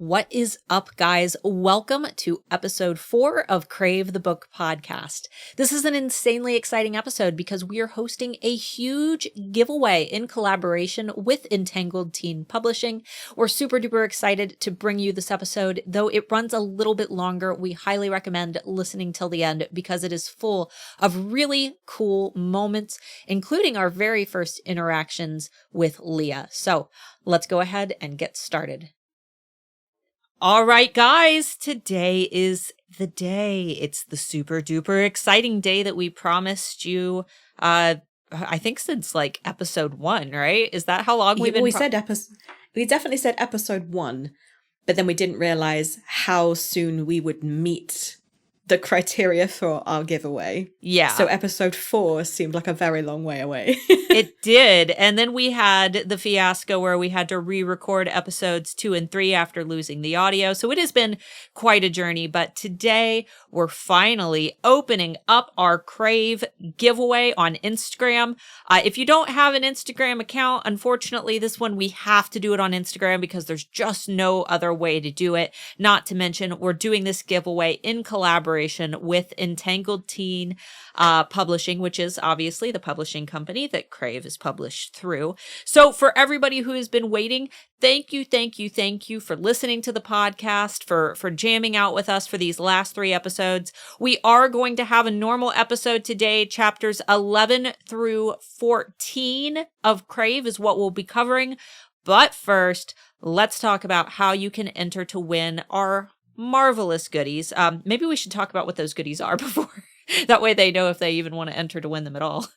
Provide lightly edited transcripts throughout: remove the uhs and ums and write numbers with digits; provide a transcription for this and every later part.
What is up, guys? Welcome to episode 4 of Crave the Book Podcast. This is an insanely exciting episode because we are hosting a huge giveaway in collaboration with Entangled Teen Publishing. We're super duper excited to bring you this episode. Though it runs a little bit longer, we highly recommend listening till the end because it is full of really cool moments, including our very first interactions with Leah. So let's go ahead and get started. All right, guys, today is the day. It's the super duper exciting day that we promised you, I think since like episode 1, right? Is that how long we've been? We definitely said episode 1, but then we didn't realize how soon we would meet the criteria for our giveaway. Yeah. So episode 4 seemed like a very long way away. It did. And then we had the fiasco where we had to re-record episodes 2 and 3 after losing the audio. So it has been quite a journey. But today we're finally opening up our Crave giveaway on Instagram. If you don't have an Instagram account, unfortunately, this one we have to do it on Instagram because there's just no other way to do it. Not to mention, we're doing this giveaway in collaboration with Entangled Teen Publishing, which is obviously the publishing company that Crave is published through. So for everybody who has been waiting, thank you for listening to the podcast, for jamming out with us for these last 3 episodes. We are going to have a normal episode today. Chapters 11 through 14 of Crave is what we'll be covering. But first, let's talk about how you can enter to win our marvelous goodies. Maybe we should talk about what those goodies are before. That way they know if they even want to enter to win them at all.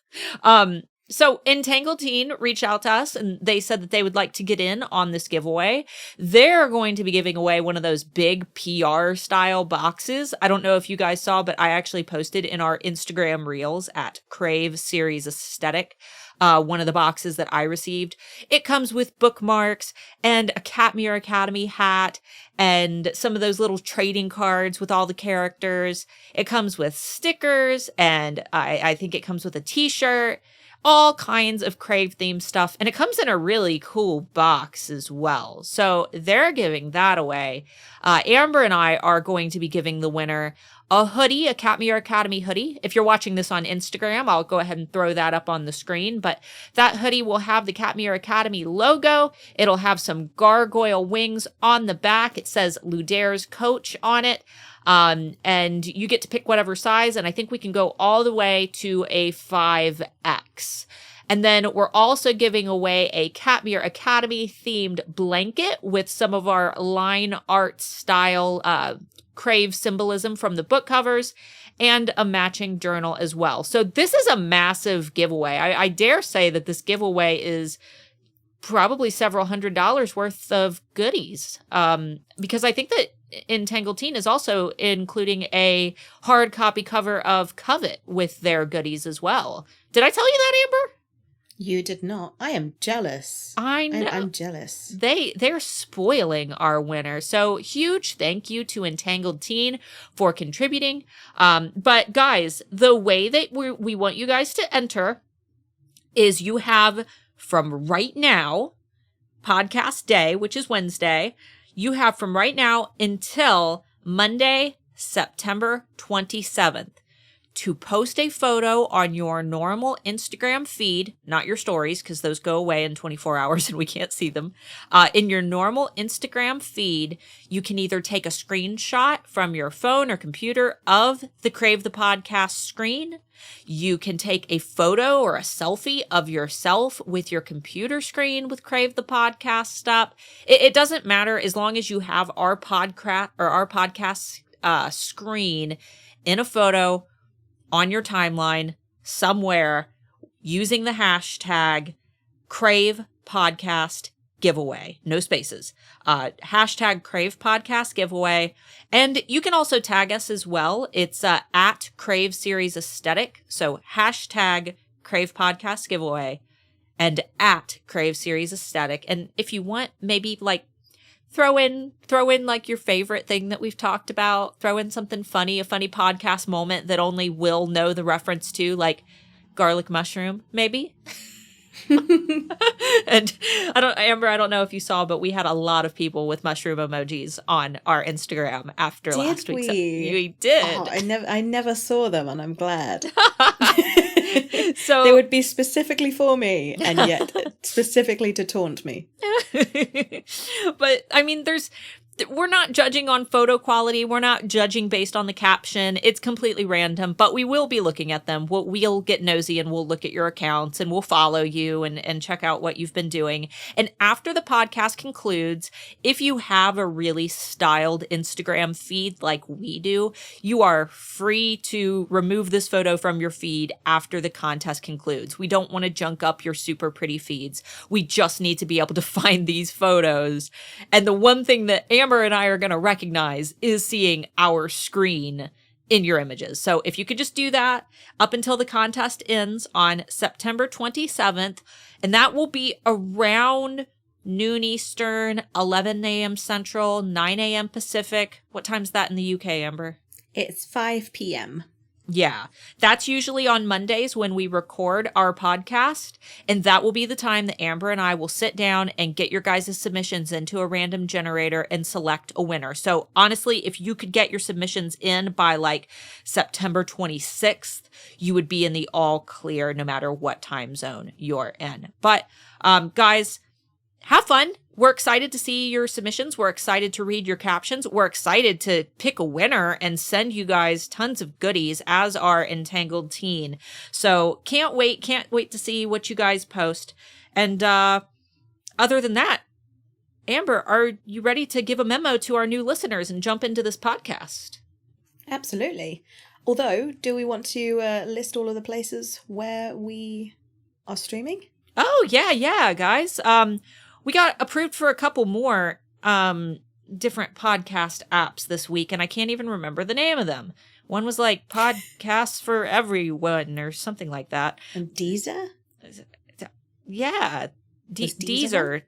So Entangled Teen reached out to us and they said that they would like to get in on this giveaway. They're going to be giving away one of those big PR style boxes. I don't know if you guys saw, but I actually posted in our Instagram reels at Crave Series Aesthetic. One of the boxes that I received. It comes with bookmarks and a Katmere Academy hat and some of those little trading cards with all the characters. It comes with stickers and I think it comes with a t-shirt, all kinds of Crave themed stuff. And it comes in a really cool box as well. So they're giving that away. Amber and I are going to be giving the winner a hoodie, a Katmere Academy hoodie. If you're watching this on Instagram, I'll go ahead and throw that up on the screen. But that hoodie will have the Katmere Academy logo. It'll have some gargoyle wings on the back. It says Ludaire's coach on it. And you get to pick whatever size. And I think we can go all the way to a 5X. And then we're also giving away a Katmere Academy themed blanket with some of our line art style, Crave symbolism from the book covers and a matching journal as well. So this is a massive giveaway. I dare say that this giveaway is probably several $100s worth of goodies. Because I think that Entangled Teen is also including a hard copy cover of Covet with their goodies as well. Did I tell you that, Amber? You did not. I am jealous. I know. I'm jealous. They're spoiling our winner. So huge thank you to Entangled Teen for contributing. But guys, the way that we want you guys to enter is you have from right now, podcast day, which is Wednesday, you have from right now until Monday, September 27th. To post a photo on your normal Instagram feed, not your stories, because those go away in 24 hours and we can't see them. In your normal Instagram feed, you can either take a screenshot from your phone or computer of the Crave the Podcast screen. You can take a photo or a selfie of yourself with your computer screen with Crave the Podcast up. It doesn't matter as long as you have our podcast screen in a photo on your timeline somewhere using the hashtag Crave Podcast Giveaway. No spaces. Hashtag Crave Podcast Giveaway. And you can also tag us as well. It's at Crave Series Aesthetic. So hashtag Crave Podcast Giveaway and at Crave Series Aesthetic. And if you want, maybe like throw in like your favorite thing that we've talked about. Throw in something funny, a funny podcast moment that only we'll know the reference to, like garlic mushroom, maybe. And Amber, I don't know if you saw, but we had a lot of people with mushroom emojis on our Instagram after last week's. We did. Oh, I never saw them, and I'm glad. So they would be specifically for me, and yet specifically to taunt me. But I mean, we're not judging on photo quality. We're not judging based on the caption. It's completely random, but we will be looking at them. We'll get nosy and we'll look at your accounts and we'll follow you and check out what you've been doing. And after the podcast concludes, if you have a really styled Instagram feed like we do, you are free to remove this photo from your feed after the contest concludes. We don't want to junk up your super pretty feeds. We just need to be able to find these photos. And the one thing that Amber and I are going to recognize is seeing our screen in your images. So if you could just do that up until the contest ends on September 27th, and that will be around noon Eastern, 11 a.m. Central, 9 a.m. Pacific. What time's that in the UK, Amber? It's 5 p.m. Yeah, that's usually on Mondays when we record our podcast, and that will be the time that Amber and I will sit down and get your guys' submissions into a random generator and select a winner. So honestly, if you could get your submissions in by like September 26th, you would be in the all clear no matter what time zone you're in. But guys, have fun. We're excited to see your submissions. We're excited to read your captions. We're excited to pick a winner and send you guys tons of goodies as our Entangled teen. So can't wait to see what you guys post. And other than that, Amber, are you ready to give a memo to our new listeners and jump into this podcast? Absolutely. Although, do we want to list all of the places where we are streaming? Oh, yeah, guys. We got approved for a couple more different podcast apps this week, and I can't even remember the name of them. One was like Podcasts for Everyone or something like that. And Deezer? Yeah. Deezer.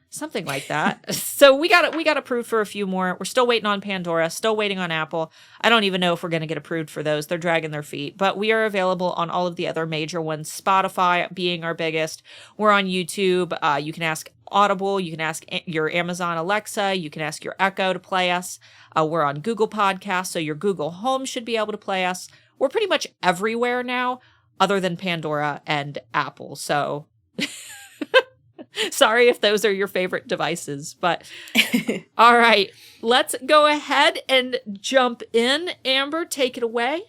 Something like that. So we got approved for a few more. We're still waiting on Pandora, still waiting on Apple. I don't even know if we're going to get approved for those. They're dragging their feet. But we are available on all of the other major ones, Spotify being our biggest. We're on YouTube. You can ask Audible. You can ask your Amazon Alexa. You can ask your Echo to play us. We're on Google Podcasts, so your Google Home should be able to play us. We're pretty much everywhere now, other than Pandora and Apple. So... Sorry if those are your favorite devices, but all right, let's go ahead and jump in. Amber, take it away.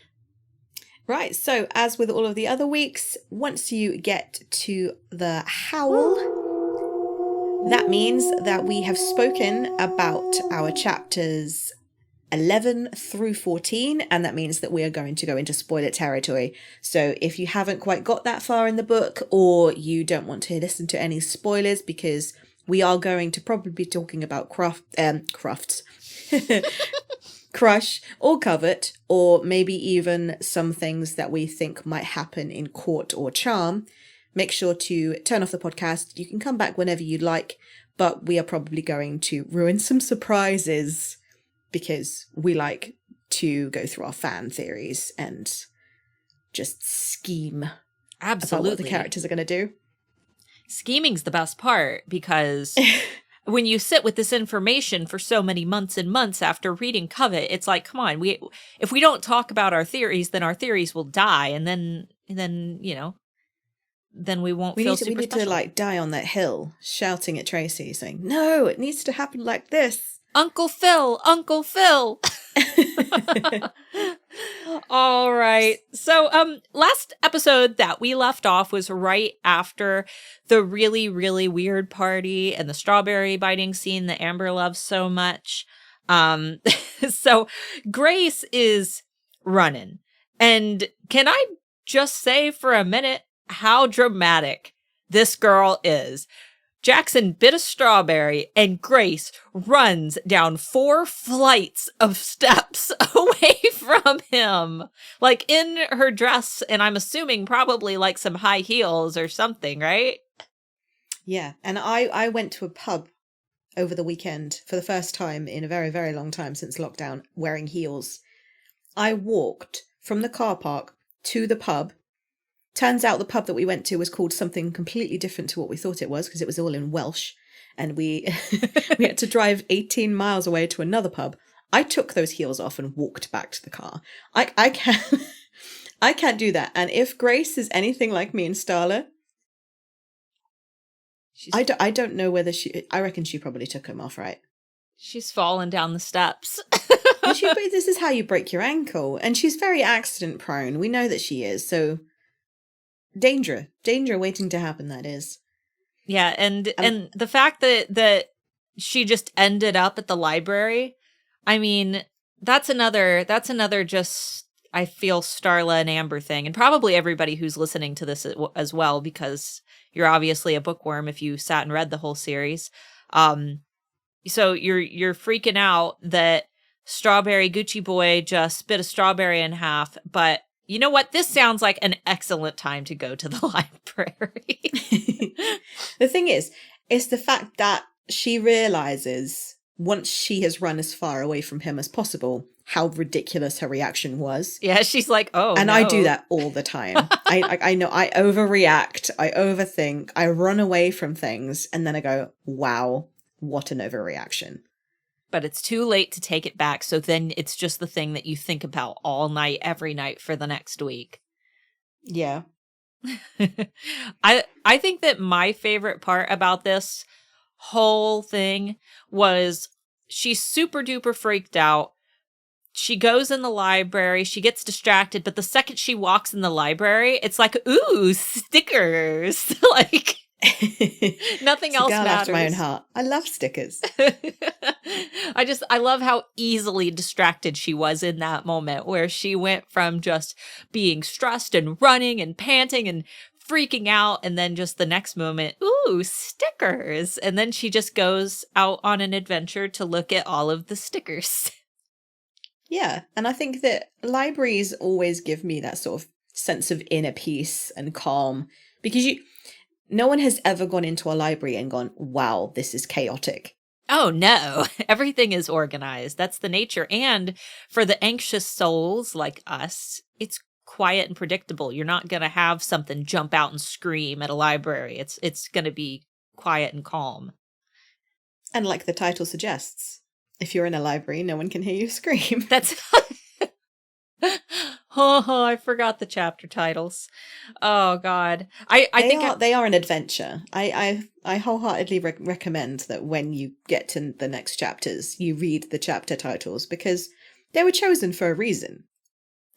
Right, so as with all of the other weeks, once you get to the howl, that means that we have spoken about our chapters 11 through 14, and that means that we are going to go into spoiler territory. So if you haven't quite got that far in the book, or you don't want to listen to any spoilers, because we are going to probably be talking about crafts, crush or covet, or maybe even some things that we think might happen in court or charm, make sure to turn off the podcast. You can come back whenever you like, but we are probably going to ruin some surprises, because we like to go through our fan theories and just scheme about what the characters are going to do. Scheming's the best part, because when you sit with this information for so many months and months after reading Covet, it's like, come on, if we don't talk about our theories, then our theories will die, and then you know, then we won't feel super special. We need to like die on that hill, shouting at Tracy, saying, "No, it needs to happen like this." Uncle Phil. All right. So, last episode that we left off was right after the really, really weird party and the strawberry biting scene that Amber loves so much. So Grace is running. And can I just say for a minute how dramatic this girl is? Jackson bit a strawberry, and Grace runs down 4 flights of steps away from him, like in her dress, and I'm assuming probably like some high heels or something, right? Yeah, and I went to a pub over the weekend for the first time in a very, very long time since lockdown, wearing heels. I walked from the car park to the pub Turns out the pub that we went to was called something completely different to what we thought it was, because it was all in Welsh. And we we had to drive 18 miles away to another pub. I took those heels off and walked back to the car. I can't I can't do that. And if Grace is anything like me and Starla, I don't know whether I reckon she probably took them off, right? She's fallen down the steps. But this is how you break your ankle. And she's very accident prone. We know that she is. So danger waiting to happen, that is. Yeah, and the fact that she just ended up at the library, I mean, that's another just, I feel, Starla and Amber thing, and probably everybody who's listening to this as well, because you're obviously a bookworm if you sat and read the whole series. So you're freaking out that Strawberry Gucci Boy just spit a strawberry in half, but you know what? This sounds like an excellent time to go to the library. The thing is, it's the fact that she realizes, once she has run as far away from him as possible, how ridiculous her reaction was. Yeah, she's like, oh, and no. I do that all the time. I know, I overreact, I overthink, I run away from things, and then I go, wow, what an overreaction. But it's too late to take it back, so then it's just the thing that you think about all night, every night for the next week. Yeah. I think that my favorite part about this whole thing was she's super duper freaked out. She goes in the library, she gets distracted, but the second she walks in the library, it's like, ooh, stickers. Like, nothing else matters. After my own heart. I love stickers. I love how easily distracted she was in that moment, where she went from just being stressed and running and panting and freaking out, and then just the next moment, ooh, stickers. And then she just goes out on an adventure to look at all of the stickers. Yeah, and I think that libraries always give me that sort of sense of inner peace and calm, because no one has ever gone into a library and gone, wow, this is chaotic. Oh, no. Everything is organized. That's the nature. And for the anxious souls like us, it's quiet and predictable. You're not going to have something jump out and scream at a library. It's going to be quiet and calm. And like the title suggests, if you're in a library, no one can hear you scream. That's... Oh, I forgot the chapter titles. Oh God, I think they are an adventure. I wholeheartedly recommend that when you get to the next chapters, you read the chapter titles, because they were chosen for a reason.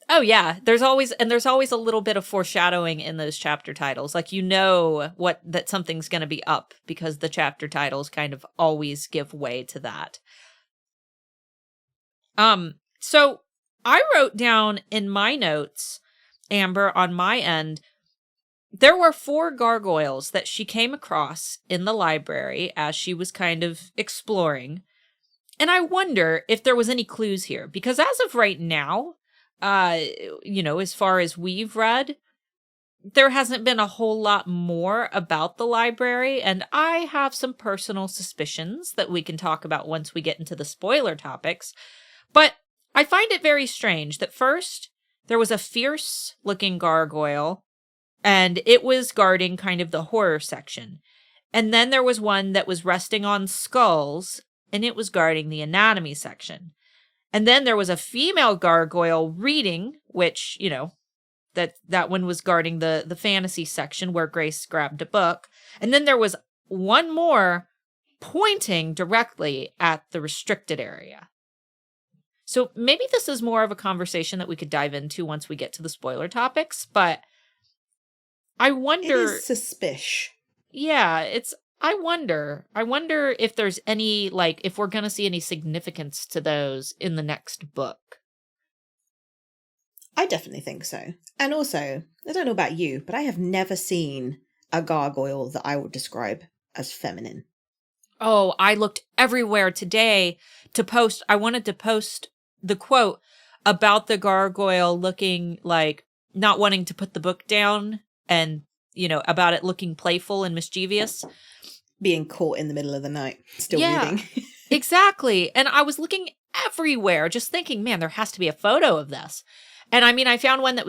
Oh yeah, there's always a little bit of foreshadowing in those chapter titles. Like, you know that something's going to be up, because the chapter titles kind of always give way to that. So I wrote down in my notes, Amber, on my end, there were 4 gargoyles that she came across in the library as she was kind of exploring. And I wonder if there was any clues here, because as of right now, as far as we've read, there hasn't been a whole lot more about the library. And I have some personal suspicions that we can talk about once we get into the spoiler topics. But I find it very strange that first there was a fierce-looking gargoyle, and it was guarding kind of the horror section. And then there was one that was resting on skulls, and it was guarding the anatomy section. And then there was a female gargoyle reading, which, that one was guarding the fantasy section where Grace grabbed a book. And then there was one more pointing directly at the restricted area. So maybe this is more of a conversation that we could dive into once we get to the spoiler topics, but I wonder... It is suspicious. Yeah, I wonder if there's any, if we're going to see any significance to those in the next book. I definitely think so. And also, I don't know about you, but I have never seen a gargoyle that I would describe as feminine. Oh, I looked everywhere today to post. I wanted to post the quote about the gargoyle looking like not wanting to put the book down, and, about it looking playful and mischievous. Being caught in the middle of the night, still reading. Exactly. And I was looking everywhere, just thinking, man, there has to be a photo of this. And I mean, I found one that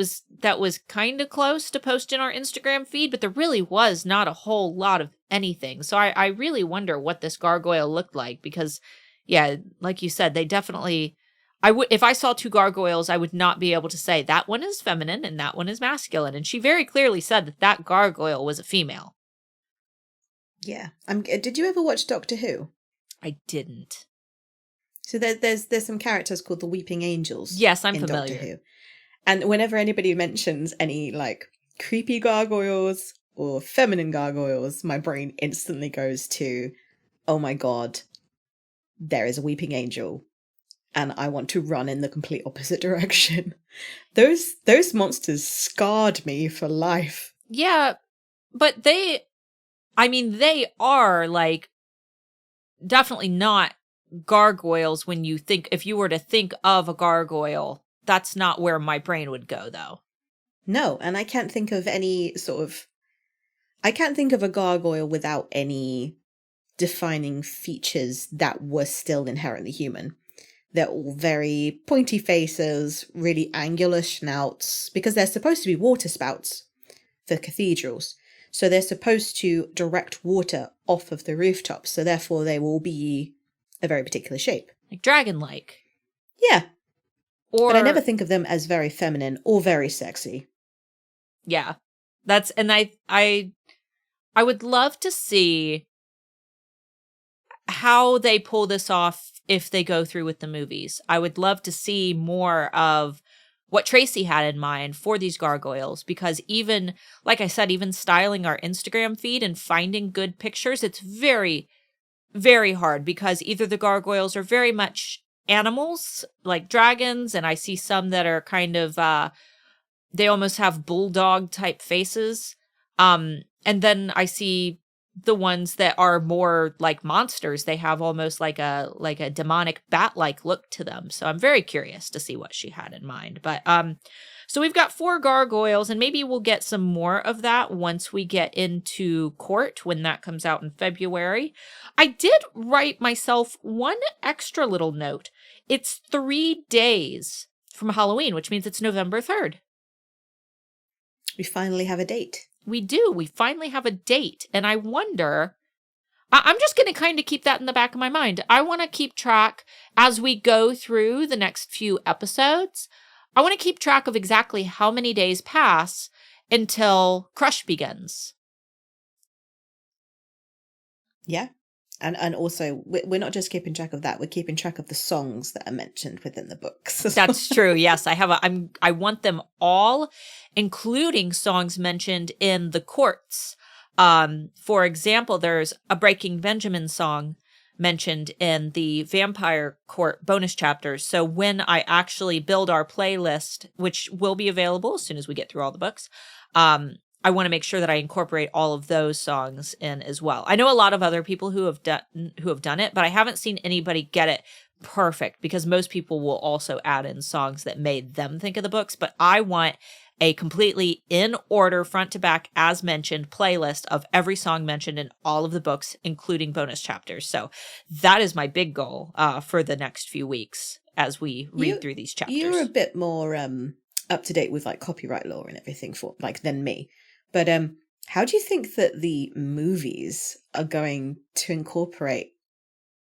was kind of close to post in our Instagram feed, but there really was not a whole lot of anything. So I really wonder what this gargoyle looked like because, yeah, like you said, they definitely. If I saw two gargoyles, I would not be able to say that one is feminine and that one is masculine. And she very clearly said that gargoyle was a female. Yeah. Did you ever watch Doctor Who? I didn't. So there's some characters called the Weeping Angels. Yes, I'm in familiar. Doctor Who. And whenever anybody mentions any like creepy gargoyles or feminine gargoyles, my brain instantly goes to, oh my God, there is a weeping angel. And I want to run in the complete opposite direction. Those monsters scarred me for life. Yeah, but they are like definitely not gargoyles when you think, if you were to think of a gargoyle, that's not where my brain would go though. No, and I can't think of a gargoyle without any defining features that were still inherently human. They're all very pointy faces, really angular snouts, because they're supposed to be water spouts for cathedrals. So they're supposed to direct water off of the rooftops, so therefore they will be a very particular shape. Like dragon-like. Yeah. But I never think of them as very feminine or very sexy. Yeah. I would love to see how they pull this off if they go through with the movies. I would love to see more of what Tracy had in mind for these gargoyles, because even, like I said, even styling our Instagram feed and finding good pictures, it's very, very hard because either the gargoyles are very much animals like dragons, and I see some that are kind of, they almost have bulldog type faces. And then I see the ones that are more like monsters. They have almost like a demonic bat-like look to them. So I'm very curious to see what she had in mind. But so we've got 4 gargoyles, and maybe we'll get some more of that once we get into court when that comes out in February. I did write myself one extra little note. It's 3 days from Halloween, which means it's November 3rd. We finally have a date. We do. We finally have a date. And I wonder, I'm just going to kind of keep that in the back of my mind. I want to keep track as we go through the next few episodes. I want to keep track of exactly how many days pass until Crush begins. Yeah. And also, we're not just keeping track of that. We're keeping track of the songs that are mentioned within the books. That's true. Yes, I want them all, including songs mentioned in the courts. For example, there's a Breaking Benjamin song mentioned in the Vampire Court bonus chapters. So when I actually build our playlist, which will be available as soon as we get through all the books, I want to make sure that I incorporate all of those songs in as well. I know a lot of other people who have done it, but I haven't seen anybody get it perfect, because most people will also add in songs that made them think of the books. But I want a completely in order, front to back, as mentioned, playlist of every song mentioned in all of the books, including bonus chapters. So that is my big goal for the next few weeks as we read through these chapters. You're a bit more up to date with like copyright law and everything than me. But how do you think that the movies are going to incorporate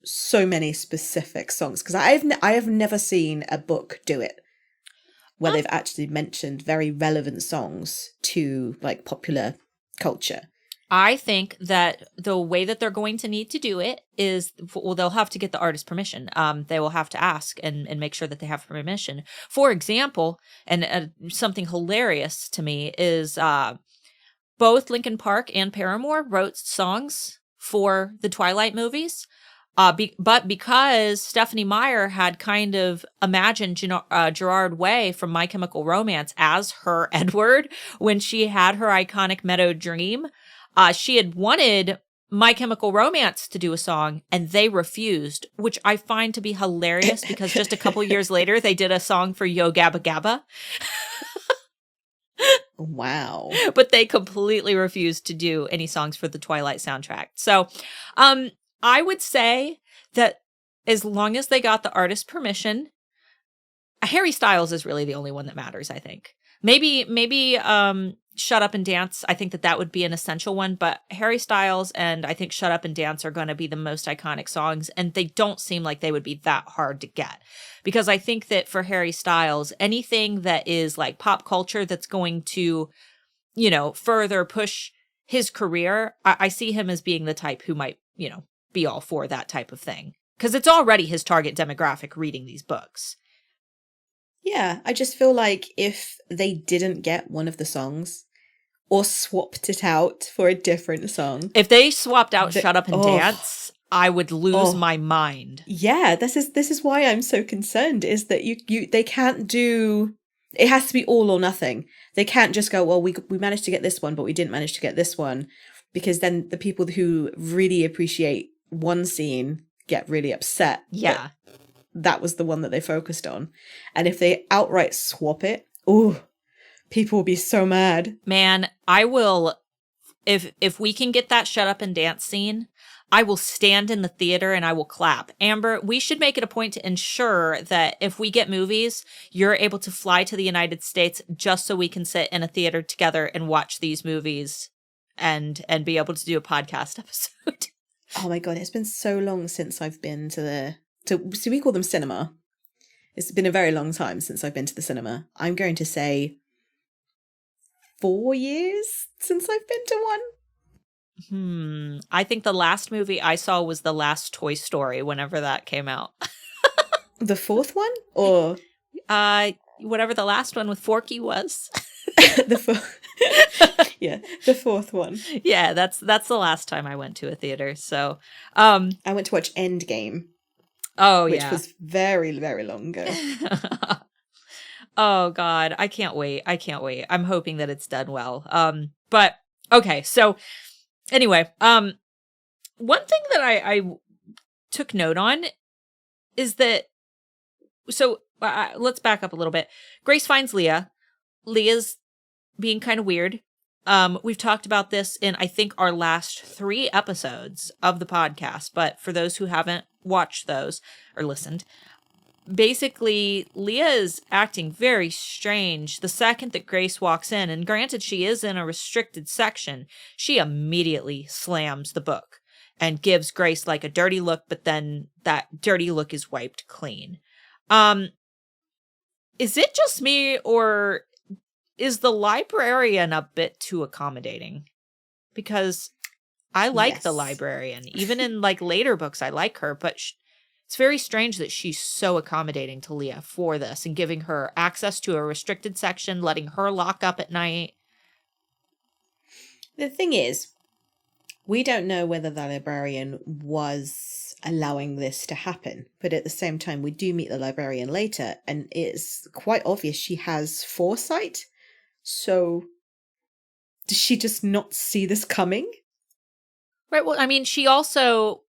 so many specific songs? Because I have never seen a book do it where they've actually mentioned very relevant songs to like popular culture. I think that the way that they're going to need to do it is, well, they'll have to get the artist permission. They will have to ask and make sure that they have permission. For example, and something hilarious to me is both Linkin Park and Paramore wrote songs for the Twilight movies. But because Stephenie Meyer had kind of imagined Gerard Way from My Chemical Romance as her Edward when she had her iconic Meadow Dream, she had wanted My Chemical Romance to do a song, and they refused, which I find to be hilarious because just a couple years later, they did a song for Yo Gabba Gabba. Wow. But they completely refused to do any songs for the Twilight soundtrack. So I would say that as long as they got the artist permission, Harry Styles is really the only one that matters, I think. Maybe Shut Up and Dance. I think that would be an essential one, but Harry Styles and I think Shut Up and Dance are going to be the most iconic songs, and they don't seem like they would be that hard to get. Because I think that for Harry Styles, anything that is like pop culture that's going to, further push his career, I see him as being the type who might, be all for that type of thing. Because it's already his target demographic reading these books. Yeah, I just feel like if they didn't get one of the songs or swapped it out for a different song. If they swapped out Shut Up and Dance, I would lose my mind. Yeah, this is why I'm so concerned, is that they can't do, it has to be all or nothing. They can't just go, well, we managed to get this one, but we didn't manage to get this one, because then the people who really appreciate one scene get really upset. Yeah. That was the one that they focused on. And if they outright swap it, people will be so mad. Man, I will, if we can get that Shut Up and Dance scene, I will stand in the theater and I will clap. Amber, we should make it a point to ensure that if we get movies, you're able to fly to the United States just so we can sit in a theater together and watch these movies and be able to do a podcast episode. Oh my God, it's been so long since I've been to so we call them cinema. It's been a very long time since I've been to the cinema. I'm going to say 4 years since I've been to one. I think the last movie I saw was the last Toy Story, whenever that came out. The fourth one? Or whatever the last one with Forky was. Yeah, the fourth one. Yeah, that's the last time I went to a theater. So I went to watch Endgame. Oh, which was very, very long ago. Oh, God. I can't wait. I'm hoping that it's done well. But, okay. So, anyway, one thing that I took note on is that, so, let's back up a little bit. Grace finds Leah. Leah's being kind of weird. We've talked about this in, I think, our last 3 episodes of the podcast, but for those who haven't watched those or listened, basically Leah is acting very strange the second that Grace walks in, and granted she is in a restricted section, she immediately slams the book and gives Grace like a dirty look, but then that dirty look is wiped clean. Is it just me, or is the librarian a bit too accommodating? Because I like the librarian. Even in like later books, I like her, but it's very strange that she's so accommodating to Leah for this and giving her access to a restricted section, letting her lock up at night. The thing is, we don't know whether the librarian was allowing this to happen, but at the same time, we do meet the librarian later, and it's quite obvious she has foresight. So, does she just not see this coming? Right. Well, I mean, she also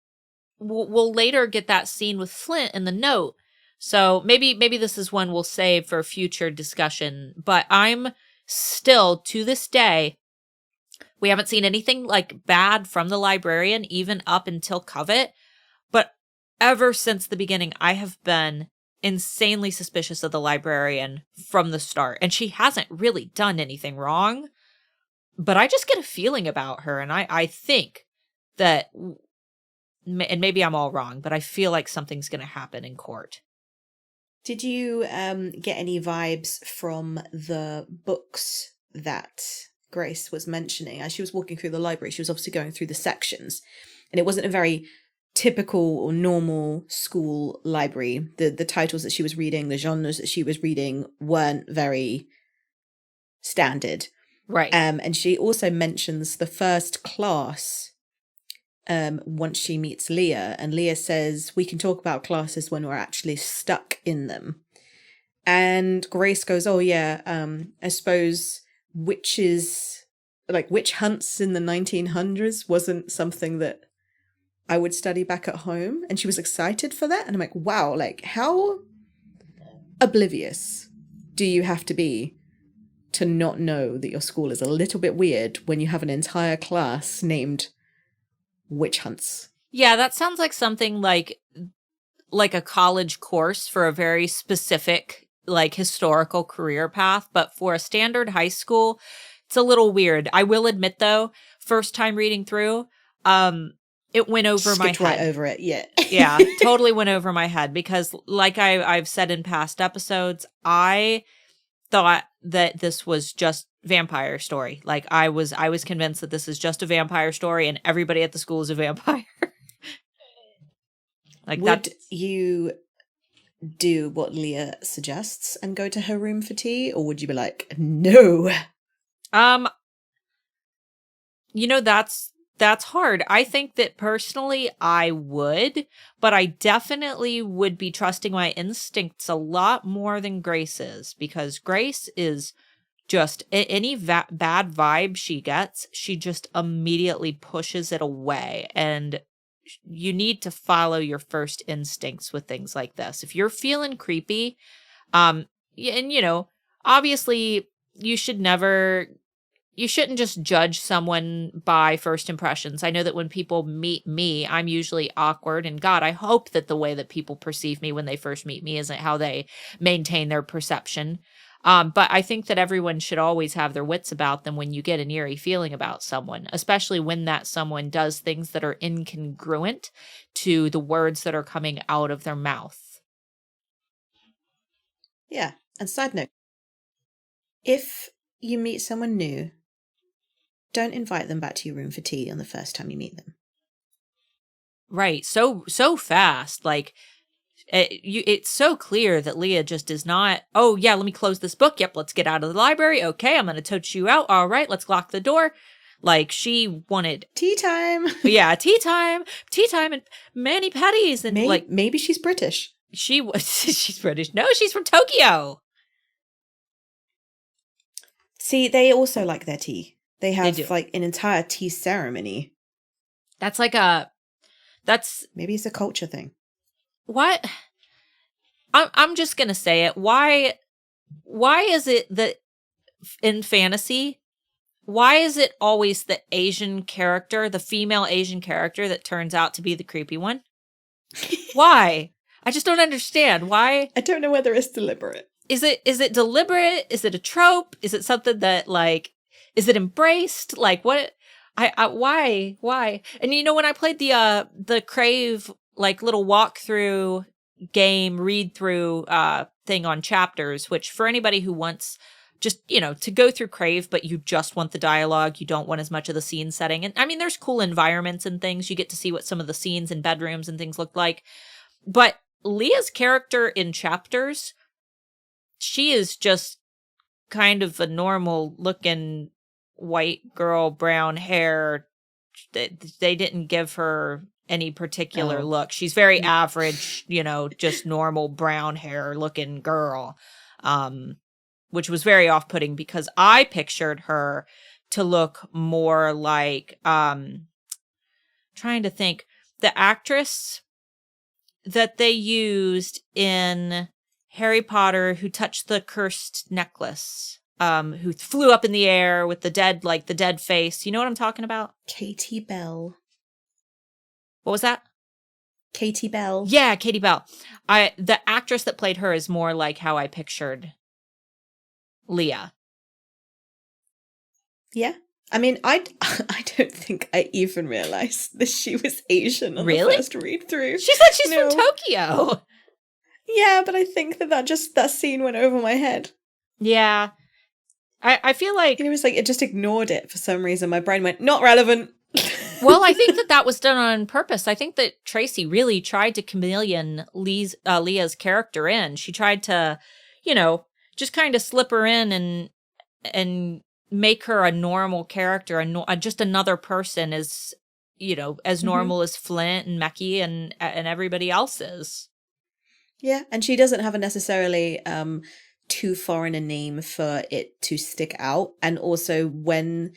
will later get that scene with Flint in the note. So maybe this is one we'll save for future discussion. But I'm still, to this day, we haven't seen anything like bad from the librarian, even up until Covet. But ever since the beginning, I have been insanely suspicious of the librarian from the start. And she hasn't really done anything wrong. But I just get a feeling about her. And I think that, and maybe I'm all wrong, but I feel like something's going to happen in court. Did you get any vibes from the books that Grace was mentioning? As she was walking through the library, she was obviously going through the sections, and it wasn't a very typical or normal school library. The titles that she was reading, the genres that she was reading weren't very standard. Right. And she also mentions the first class once she meets Leah, and Leah says, we can talk about classes when we're actually stuck in them. And Grace goes, oh yeah, I suppose witch hunts in the 1900s wasn't something that I would study back at home. And she was excited for that. And I'm like, wow, like how oblivious do you have to be to not know that your school is a little bit weird when you have an entire class named witch hunts? Yeah, that sounds like something like a college course for a very specific like historical career path, but for a standard high school, it's a little weird. I will admit though, first time reading through, it went over my head. Right over it, yeah. Yeah, totally went over my head because like I've said in past episodes, I thought that this was just vampire story. Like I was convinced that this is just a vampire story and everybody at the school is a vampire. Like would you do what Leah suggests and go to her room for tea, or would you be like, no? You know, that's hard. I think that personally I would, but I definitely would be trusting my instincts a lot more than Grace is, because Grace is just any bad vibe she gets, she just immediately pushes it away. And you need to follow your first instincts with things like this. If you're feeling creepy, and you know, obviously you shouldn't just judge someone by first impressions. I know that when people meet me, I'm usually awkward, and God, I hope that the way that people perceive me when they first meet me isn't how they maintain their perception. But I think that everyone should always have their wits about them when you get an eerie feeling about someone, especially when that someone does things that are incongruent to the words that are coming out of their mouth. Yeah. And side note, if you meet someone new, don't invite them back to your room for tea on the first time you meet them. Right. So fast. Like, it's so clear that Leah just is not, oh, yeah, let me close this book. Yep, let's get out of the library. Okay, I'm going to tote you out. All right, let's lock the door. Like, she wanted... tea time. Yeah, tea time and mani-pedis. And maybe she's British. She's British. No, she's from Tokyo. See, they also like their tea. They have, like, an entire tea ceremony. That's like maybe it's a culture thing. What? I'm just going to say it. Why is it that in fantasy, why is it always the Asian character, the female Asian character that turns out to be the creepy one? Why? I just don't understand. Why? I don't know whether it's deliberate. Is it deliberate? Is it a trope? Is it something that, like, is it embraced? Like, what? Why? And you know, when I played the Crave, like, little walkthrough game, read through thing on chapters, which for anybody who wants just, you know, to go through Crave, but you just want the dialogue, you don't want as much of the scene setting. And I mean, there's cool environments and things. You get to see what some of the scenes and bedrooms and things look like. But Leah's character in chapters, she is just kind of a normal looking white girl, brown hair. They didn't give her any particular look. She's very average, you know, just normal brown hair looking girl, which was very off-putting because I pictured her to look more like, trying to think, the actress that they used in Harry Potter who touched the cursed necklace, who flew up in the air with the dead face. You know what I'm talking about? Katie Bell. What was that? Katie Bell. Yeah, Katie Bell. The actress that played her is more like how I pictured Leah. Yeah. I mean, I don't think I even realized that she was Asian on the first read through. She said she's from Tokyo. Yeah, but I think that scene went over my head. Yeah. I feel like... It was like, it just ignored it for some reason. My brain went, not relevant. Well, I think that was done on purpose. I think that Tracy really tried to chameleon Leah's character in. She tried to, you know, just kind of slip her in and make her a normal character, just another person as, you know, as normal as Flint and Macy and everybody else is. Yeah, and she doesn't have a necessarily too foreign a name for it to stick out. And also when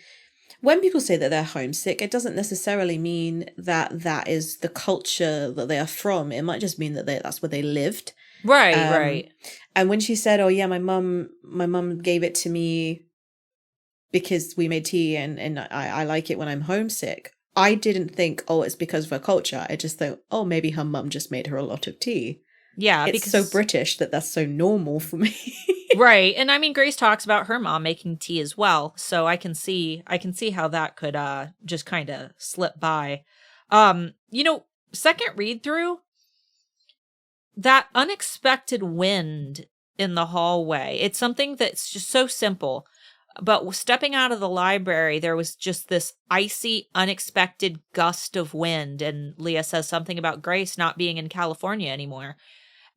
people say that they're homesick, it doesn't necessarily mean that is the culture that they are from. It might just mean that that's where they lived. Right, right. And when she said, "Oh yeah, my mum gave it to me because we made tea and I like it when I'm homesick," I didn't think, oh, it's because of her culture. I just thought, oh, maybe her mum just made her a lot of tea. Yeah, it's because so British that's so normal for me. right. And I mean, Grace talks about her mom making tea as well. So I can see how that could just kind of slip by. Second read through, that unexpected wind in the hallway. It's something that's just so simple. But stepping out of the library, there was just this icy, unexpected gust of wind. And Leah says something about Grace not being in California anymore.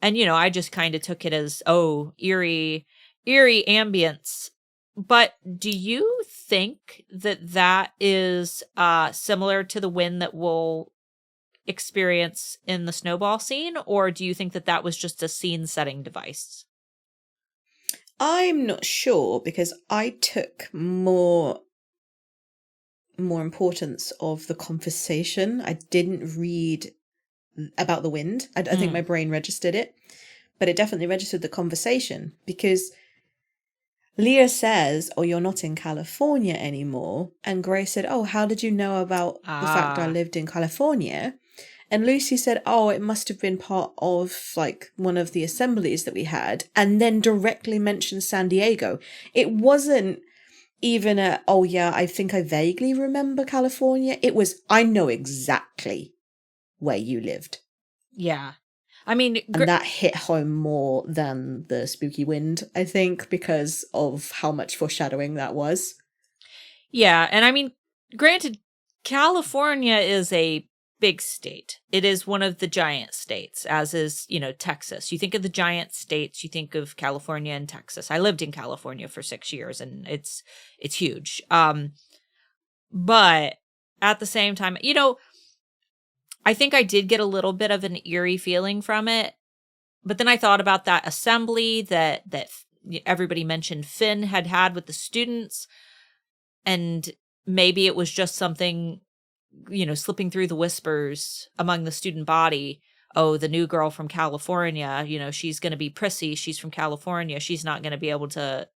And, I just kind of took it as, eerie ambience. But do you think that is similar to the wind that we'll experience in the snowball scene? Or do you think that was just a scene setting device? I'm not sure, because I took more importance of the conversation. I didn't read about the wind. I think my brain registered it, but it definitely registered the conversation, because Leah says, "Oh, you're not in California anymore." And Grace said, "Oh, how did you know about the fact I lived in California?" And Lucy said, "Oh, it must have been part of like one of the assemblies that we had," and then directly mentioned San Diego. It wasn't even "Oh yeah, I think I vaguely remember California." It was, "I know exactly where you lived." Yeah. I mean, and that hit home more than the spooky wind, I think, because of how much foreshadowing that was. Yeah. And I mean, granted, California is a big state. It is one of the giant states, as is, Texas. You think of the giant states, you think of California and Texas. I lived in California for 6 years, and it's huge. But at the same time, I think I did get a little bit of an eerie feeling from it. But then I thought about that assembly that everybody mentioned Finn had with the students. And maybe it was just something, slipping through the whispers among the student body. Oh, the new girl from California, she's going to be prissy. She's from California. She's not going to be able to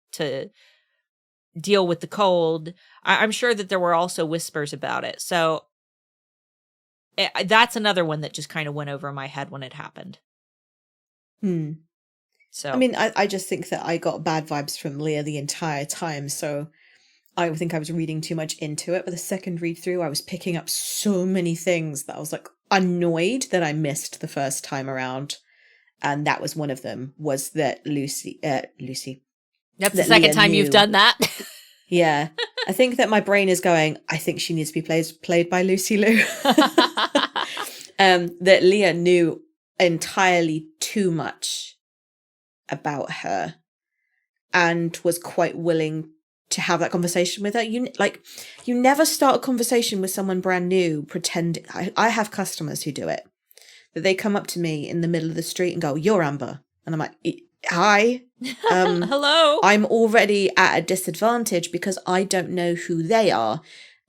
deal with the cold. I'm sure that there were also whispers about it. So that's another one that just kind of went over my head when it happened. So I mean, I just think that I got bad vibes from Leah the entire time. So I think I was reading too much into it. But the second read through, I was picking up so many things that I was like annoyed that I missed the first time around. And that was one of them, was that Lucy. That's the second time you've done that. Yeah. I think that my brain is going, I think she needs to be played by Lucy Liu. That Leah knew entirely too much about her and was quite willing to have that conversation with her. You never start a conversation with someone brand new pretending. I have customers who do it, that they come up to me in the middle of the street and go, "You're Amber," and I'm like, "Hi." Hello. I'm already at a disadvantage because I don't know who they are,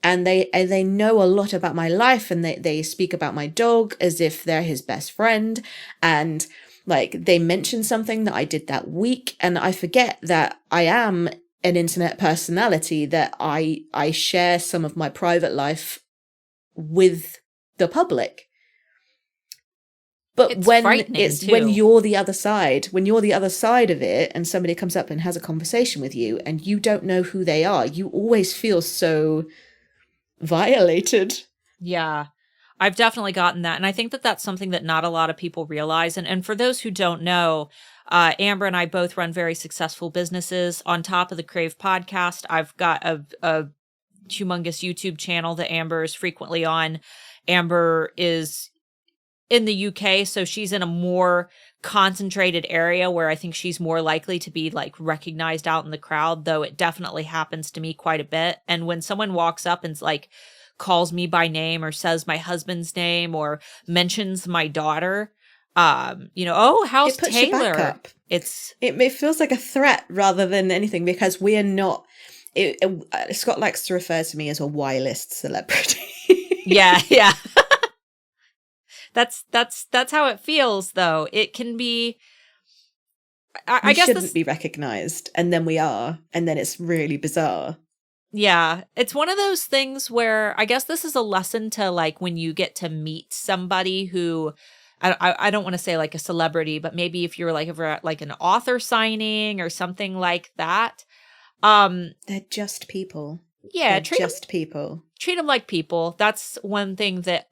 and they know a lot about my life, and they speak about my dog as if they're his best friend, and like they mention something that I did that week, and I forget that I am an internet personality, that I share some of my private life with the public. But when you're the other side, of it, and somebody comes up and has a conversation with you and you don't know who they are, you always feel so violated. Yeah, I've definitely gotten that. And I think that that's something that not a lot of people realize. And for those who don't know, Amber and I both run very successful businesses. On top of the Crave podcast, I've got a humongous YouTube channel that Amber is frequently on. Amber is in the UK, so she's in a more concentrated area where I think she's more likely to be like recognized out in the crowd, though it definitely happens to me quite a bit. And when someone walks up and like calls me by name or says my husband's name or mentions my daughter, "Oh, how's it puts Taylor?" You back up. It feels like a threat rather than anything, because we are not. Scott likes to refer to me as a Y-list celebrity. Yeah. That's how it feels, though. It can be. I guess shouldn't be recognized, and then we are, and then it's really bizarre. Yeah, it's one of those things where I guess this is a lesson to like when you get to meet somebody who I don't want to say like a celebrity, but maybe if you're like ever at like an author signing or something like that. They're just people. Yeah, people. Treat them like people. That's one thing that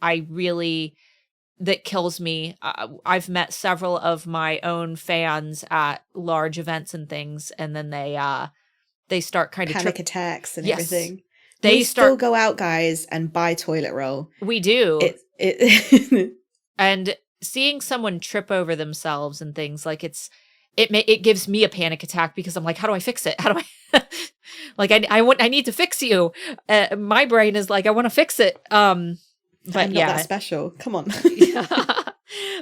that kills me. I've met several of my own fans at large events and things, and then they start kind of panic attacks and yes. everything. They still go out, guys, and buy toilet roll. We do. It And seeing someone trip over themselves and things like it gives me a panic attack because I'm like, how do I fix it? How do I like I need to fix you. My brain is like, I want to fix it. But I'm not that special. Come on.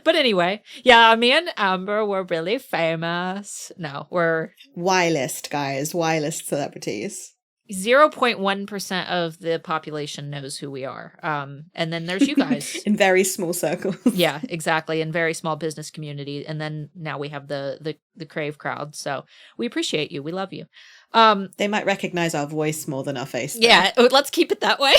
But anyway, yeah, me and Amber were really famous. No, we're Y-list, guys. Y-list celebrities. 0.1% of the population knows who we are. And then there's you guys. In very small circles. Yeah, exactly. In very small business community. And then now we have the Crave crowd. So we appreciate you. We love you. They might recognize our voice more than our face. Though. Yeah, let's keep it that way.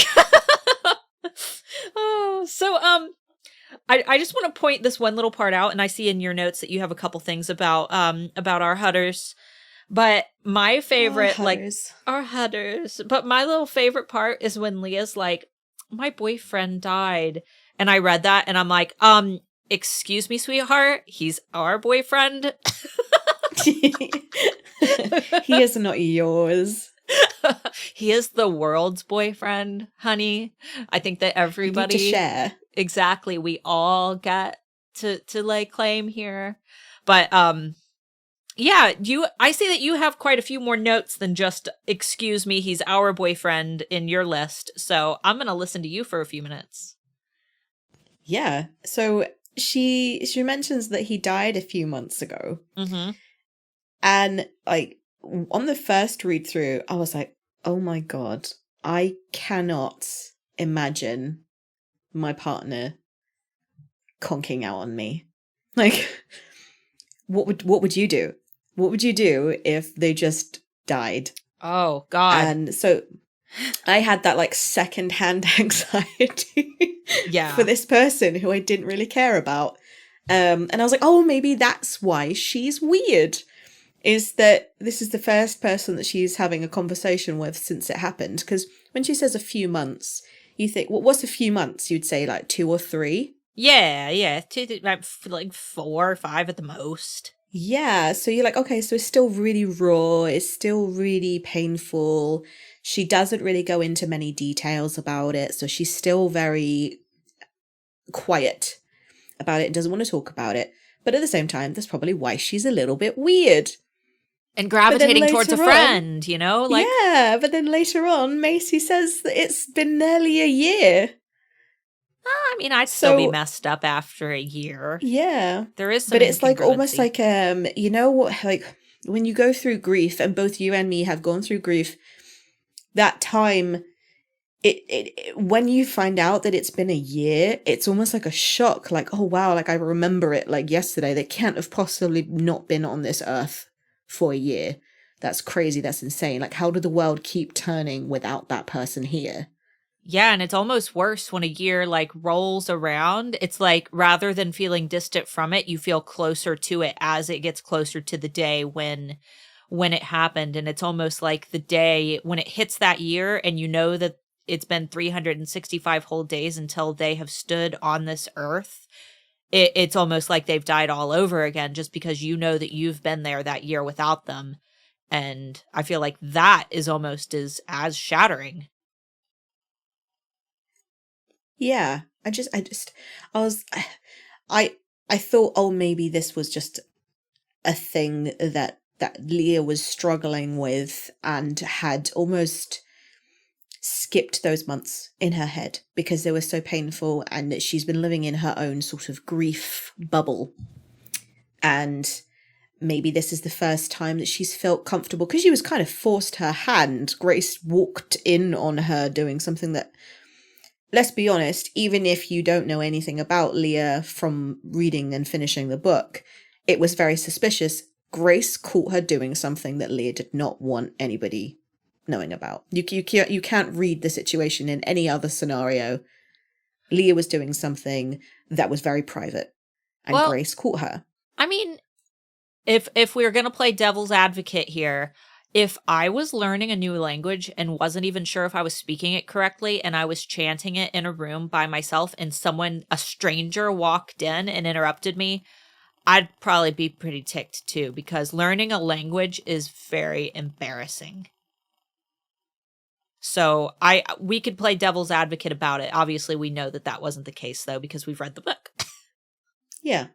I just want to point this one little part out, and I see in your notes that you have a couple things about our Hutters. But my favorite, our Hutters. But my little favorite part is when Leah's like, my boyfriend died. And I read that and I'm like, excuse me, sweetheart, he's our boyfriend. He is not yours. He is the world's boyfriend, honey. I think that everybody you need to share. Exactly. We all get to lay claim here. But yeah, I see that you have quite a few more notes than just excuse me, he's our boyfriend in your list. So I'm going to listen to you for a few minutes. Yeah. So she mentions that he died a few months ago. Mm-hmm. And like on the first read through, I was like, oh my God, I cannot imagine my partner conking out on me. Like, what would you do? What would you do if they just died? Oh, God. And so I had that like secondhand anxiety yeah. for this person who I didn't really care about. And I was like, oh, maybe that's why she's weird. Is that this is the first person that she's having a conversation with since it happened. Because when she says a few months, you think, well, what's a few months? You'd say like 2 or 3? Yeah. Like 4 or 5 at the most. Yeah, so you're like, okay, so it's still really raw, it's still really painful. She doesn't really go into many details about it, so she's still very quiet about it and doesn't want to talk about it. But at the same time, that's probably why she's a little bit weird. And gravitating towards a friend, you know? Like, yeah, but then later on, Macy says that it's been nearly a year. I mean, I'd still be messed up after a year. Yeah. There is some But it's like almost like, you know what, like when you go through grief, and both you and me have gone through grief, that time, it when you find out that it's been a year, it's almost like a shock. Like, oh, wow, like I remember it like yesterday. They can't have possibly not been on this earth for a year. That's crazy. That's insane. Like, how did the world keep turning without that person here? Yeah, and it's almost worse when a year like rolls around. It's like rather than feeling distant from it, you feel closer to it as it gets closer to the day when it happened. And it's almost like the day when it hits that year and you know that it's been 365 whole days until they have stood on this earth. It's almost like they've died all over again just because you know that you've been there that year without them. And I feel like that is almost as shattering. Yeah, I thought, oh, maybe this was just a thing that Leah was struggling with and had almost skipped those months in her head because they were so painful, and that she's been living in her own sort of grief bubble. And maybe this is the first time that she's felt comfortable because she was kind of forced her hand. Grace walked in on her doing something that, let's be honest, even if you don't know anything about Leah from reading and finishing the book, it was very suspicious. Grace caught her doing something that Leah did not want anybody knowing about. You can't read the situation in any other scenario. Leah was doing something that was very private. and Grace caught her. I mean, if we're going to play devil's advocate here, if I was learning a new language and wasn't even sure if I was speaking it correctly and I was chanting it in a room by myself and a stranger walked in and interrupted me, I'd probably be pretty ticked too, because learning a language is very embarrassing. So we could play devil's advocate about it. Obviously, we know that wasn't the case, though, because we've read the book. Yeah.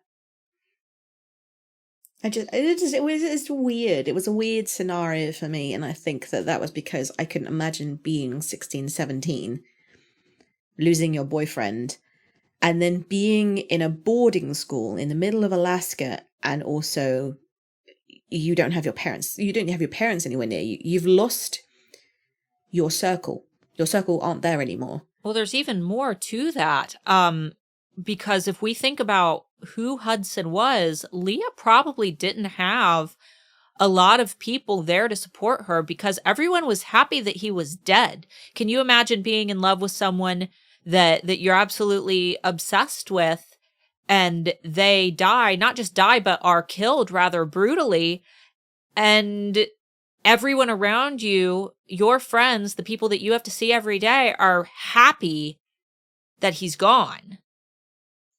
It's weird. It was a weird scenario for me, and I think that was because I couldn't imagine being 16, 17, losing your boyfriend, and then being in a boarding school in the middle of Alaska, and also you don't have your parents. You don't have your parents anywhere near you. You've lost your circle. Your circle aren't there anymore. Well, there's even more to that. Because if we think about who Hudson was, Leah probably didn't have a lot of people there to support her because everyone was happy that he was dead. Can you imagine being in love with someone that you're absolutely obsessed with and they die, not just die, but are killed rather brutally, and everyone around you, your friends, the people that you have to see every day, are happy that he's gone?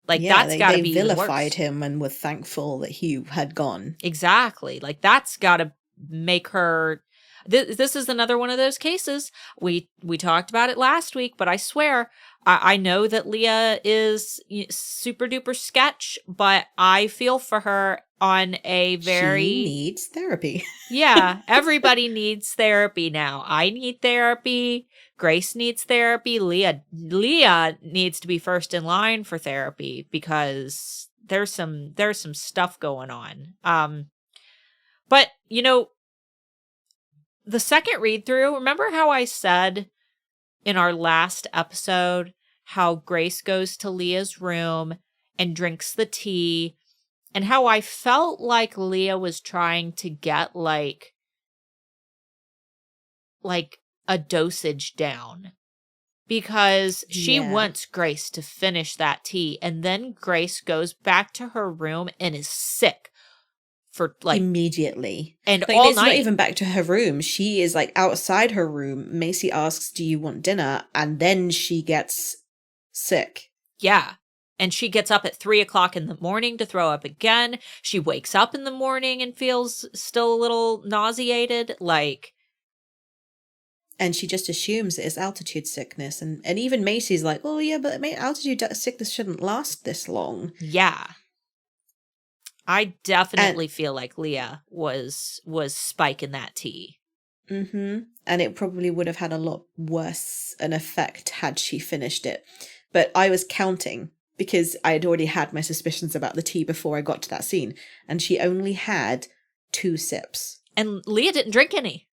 Like, yeah, that's got to be vilified him and were thankful that he had gone. Exactly. Like, that's got to make her... This is another one of those cases. We talked about it last week, but I swear, I know that Leah is super duper sketch, but I feel for her on a very... She needs therapy. Yeah, everybody needs therapy now. I need therapy. Grace needs therapy. Leah needs to be first in line for therapy because there's some stuff going on. But the second read through, remember how I said in our last episode how Grace goes to Leah's room and drinks the tea, and how I felt like Leah was trying to get like a dosage down because she wants Grace to finish that tea, and then Grace goes back to her room and is sick for immediately, and like, all it's night. Not even back to her room. She is like outside her room. Macy asks, "Do you want dinner?" And then she gets sick. Yeah. And she gets up at 3:00 in the morning to throw up again. She wakes up in the morning and feels still a little nauseated, and she just assumes it's altitude sickness. And even Macy's like, "Oh yeah, but altitude sickness shouldn't last this long." Yeah. I definitely feel like Leah was spiking that tea. Mm-hmm. And it probably would have had a lot worse an effect had she finished it. But I was counting because I had already had my suspicions about the tea before I got to that scene. And she only had 2 sips. And Leah didn't drink any.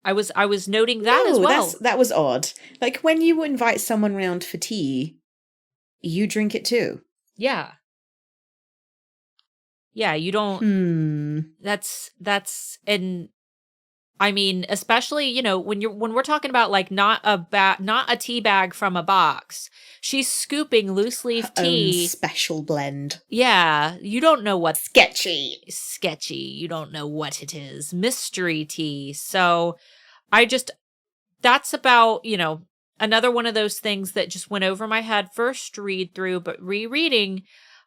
I was noting that as well. That was odd. Like, when you invite someone round for tea, you drink it too. Yeah. Yeah, you don't... That's... And I mean, especially, when we're talking about like not a tea bag from a box. She's scooping loose leaf tea. Own special blend. Yeah, you don't know what... Sketchy. You don't know what it is. Mystery tea. So that's about, another one of those things that just went over my head first read through, but rereading,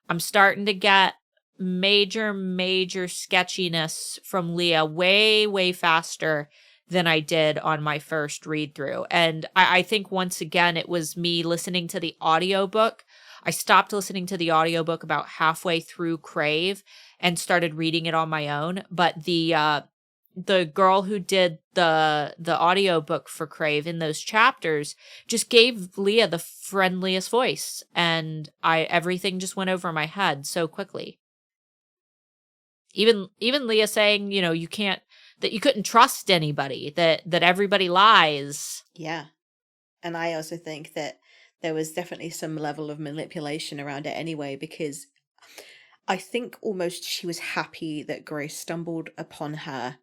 I'm starting to get major sketchiness from Leah way, way faster than I did on my first read through. And I think once again, it was me listening to the audiobook. I stopped listening to the audiobook about halfway through Crave and started reading it on my own. But the girl who did the audiobook for Crave in those chapters just gave Leah the friendliest voice, and everything just went over my head so quickly. Even Leah saying, you couldn't trust anybody, that everybody lies. Yeah. And I also think that there was definitely some level of manipulation around it anyway, because I think almost she was happy that Grace stumbled upon her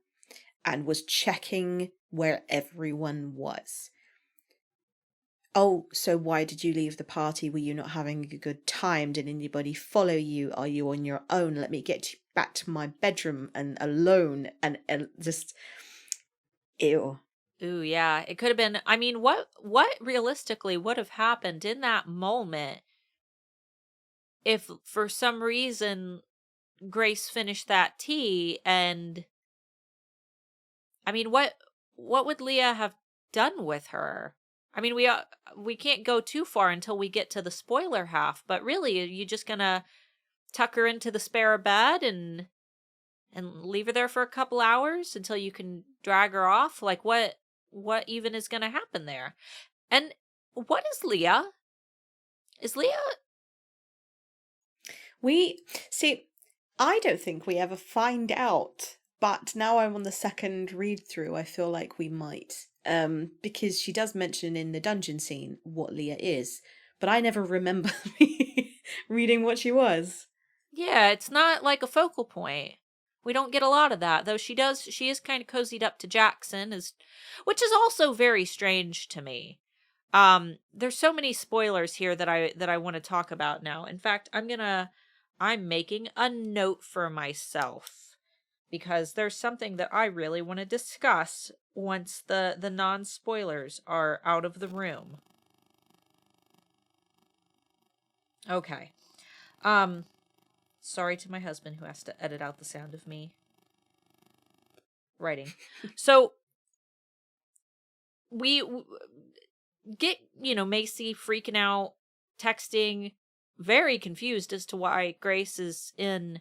and was checking where everyone was. Oh, so why did you leave the party? Were you not having a good time? Did anybody follow you? Are you on your own? Let me get you back to my bedroom and alone and just ew. Ooh, yeah. It could have been, I mean, what realistically would have happened in that moment if for some reason Grace finished that tea and I mean, what would Leah have done with her? I mean, we can't go too far until we get to the spoiler half, but really, are you just gonna tuck her into the spare bed and leave her there for a couple hours until you can drag her off? Like what even is gonna happen there? And what is Leah? Is Leah We see, I don't think we ever find out, but now I'm on the second read through, I feel like we might. Because she does mention in the dungeon scene what Leah is, but I never remember reading what she was. Yeah, it's not like a focal point. We don't get a lot of that, though she is kind of cozied up to Jackson, which is also very strange to me. There's so many spoilers here that I want to talk about now. In fact, I'm making a note for myself because there's something that I really want to discuss once the non-spoilers are out of the room. Okay. Sorry to my husband who has to edit out the sound of me writing. So we get, Macy freaking out, texting, very confused as to why Grace is in